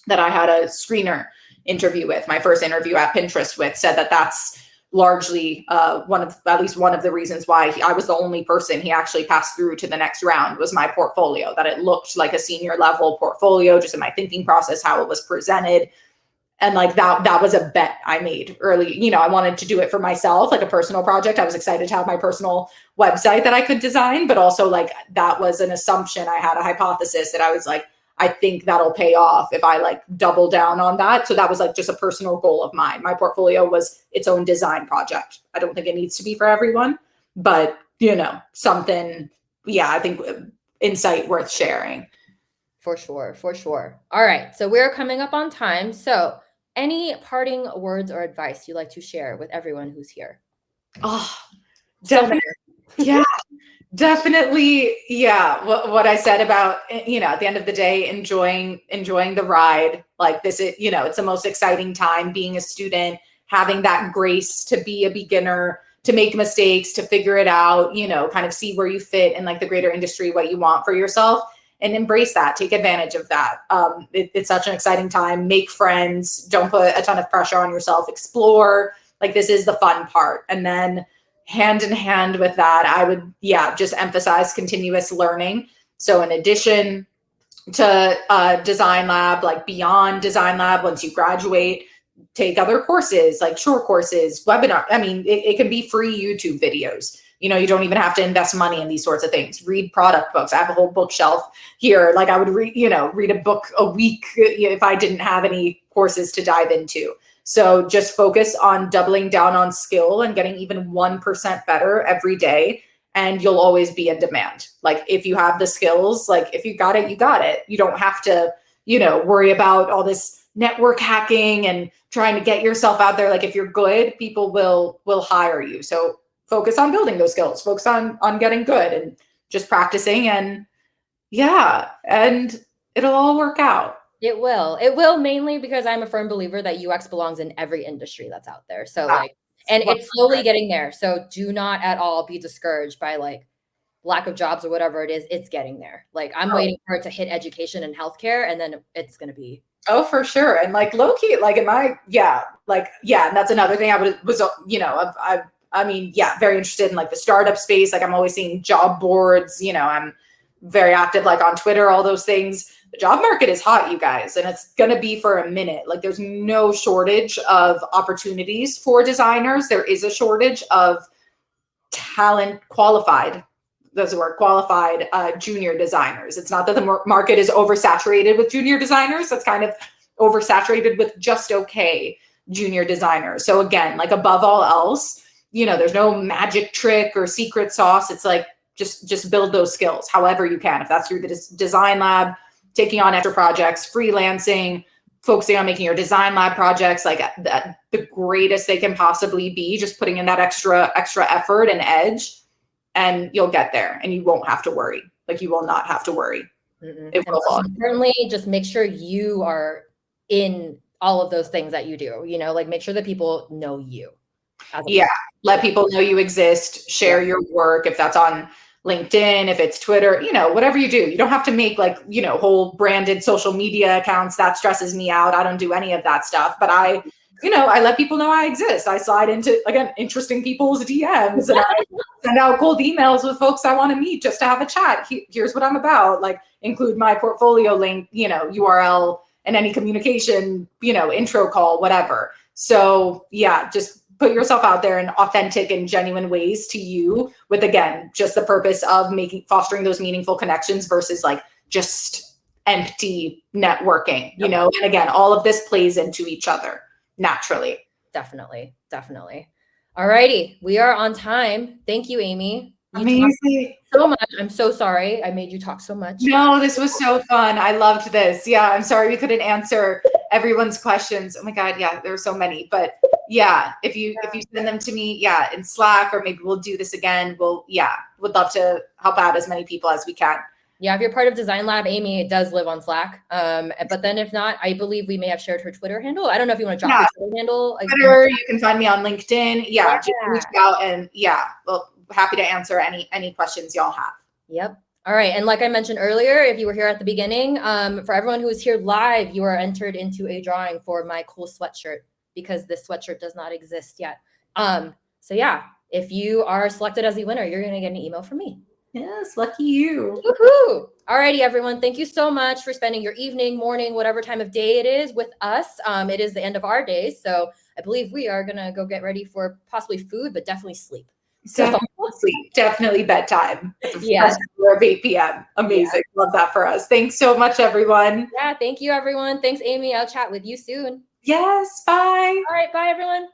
that I had a screener interview with, my first interview at Pinterest with, said that that's largely at least one of the reasons why I was the only person he actually passed through to the next round was my portfolio, that it looked like a senior level portfolio, just in my thinking process, how it was presented. And like that was a bet I made early. You know, I wanted to do it for myself, like a personal project. I was excited to have my personal website that I could design, but also like that was an assumption. I had a hypothesis that I was like, I think that'll pay off if I like double down on that. So that was like just a personal goal of mine. My portfolio was its own design project. I don't think it needs to be for everyone, but you know, something, yeah, I think insight worth sharing. For sure. For sure. All right. So we're coming up on time. So any parting words or advice you'd like to share with everyone who's here? Oh, definitely. Yeah, definitely. Yeah. What I said about, you know, at the end of the day, enjoying the ride. Like this is, you know, it's the most exciting time being a student, having that grace to be a beginner, to make mistakes, to figure it out, you know, kind of see where you fit in like the greater industry, what you want for yourself. And embrace that, take advantage of that. It's such an exciting time. Make friends, don't put a ton of pressure on yourself, explore, like this is the fun part. And then hand in hand with that, I would, just emphasize continuous learning. So in addition to Designlab, like beyond Designlab, once you graduate, take other courses, like short courses, webinar. I mean, it can be free YouTube videos. You know, you don't even have to invest money in these sorts of things. Read product books. I have a whole bookshelf here. Like I would read a book a week if I didn't have any courses to dive into. So just focus on doubling down on skill and getting even 1% better every day. And you'll always be in demand. Like if you have the skills, like if you got it, you got it. You don't have to, worry about all this network hacking and trying to get yourself out there. Like if you're good, people will hire you. So focus on building those skills, focus on getting good and just practicing, and and it'll all work out. It will, mainly because I'm a firm believer that UX belongs in every industry that's out there. So and it's slowly getting there. So do not at all be discouraged by like lack of jobs or whatever it is. It's getting there. Like I'm waiting for it to hit education and healthcare, and then it's going to be. Oh, for sure. And like low key, like and that's another thing very interested in like the startup space. Like I'm always seeing job boards, I'm very active like on Twitter, all those things. the job market is hot, you guys, and it's going to be for a minute. Like there's no shortage of opportunities for designers. There is a shortage of talent, qualified, that's the word, qualified junior designers. It's not that the market is oversaturated with junior designers. It's kind of oversaturated with just okay junior designers. So again, like above all else, you know, there's no magic trick or secret sauce. It's like, just build those skills however you can. If that's through the Designlab, taking on extra projects, freelancing, focusing on making your Designlab projects like the greatest they can possibly be, just putting in that extra effort and edge, and you'll get there and you won't have to worry. Like you will not have to worry. It will fall. Certainly just make sure you are in all of those things that you do, you know, like make sure that people know you. Yeah. Let people know you exist, share your work. If that's on LinkedIn, if it's Twitter, you know, whatever you do, you don't have to make like, you know, whole branded social media accounts. That stresses me out. I don't do any of that stuff, but I let people know I exist. I slide into, again, interesting people's DMs and I send out cold emails with folks I want to meet just to have a chat. Here's what I'm about. Like include my portfolio link, you know, URL and any communication, you know, intro call, whatever. So yeah, just put yourself out there in authentic and genuine ways to you with, again, just the purpose of fostering those meaningful connections versus like just empty networking, you know? And again, all of this plays into each other naturally. Definitely. All righty. We are on time. Thank you, Amy. Amazing. So much. I'm so sorry I made you talk so much. No, this was so fun. I loved this. Yeah, I'm sorry we couldn't answer everyone's questions. Oh my God, yeah, there were so many. But yeah, if you send them to me, yeah, in Slack, or maybe we'll do this again. Would love to help out as many people as we can. Yeah, if you're part of Designlab, Amy, it does live on Slack. But then if not, I believe we may have shared her Twitter handle. I don't know if you want to drop your Twitter handle. Twitter, you can find me on LinkedIn. Yeah, just reach out and well, happy to answer any questions y'all have. Yep. All right. And like I mentioned earlier, if you were here at the beginning, for everyone who is here live, you are entered into a drawing for my cool sweatshirt because this sweatshirt does not exist yet. So yeah, if you are selected as the winner, you're going to get an email from me. Yes, lucky you. Woohoo! Alrighty, everyone. Thank you so much for spending your evening, morning, whatever time of day it is with us. It is the end of our day, so I believe we are gonna go get ready for possibly food, but definitely sleep. So definitely bedtime. Yes. Of 8 p.m. Amazing. Yeah. Love that for us. Thanks so much, everyone. Yeah, thank you, everyone. Thanks, Amy. I'll chat with you soon. Yes. Bye. All right. Bye, everyone.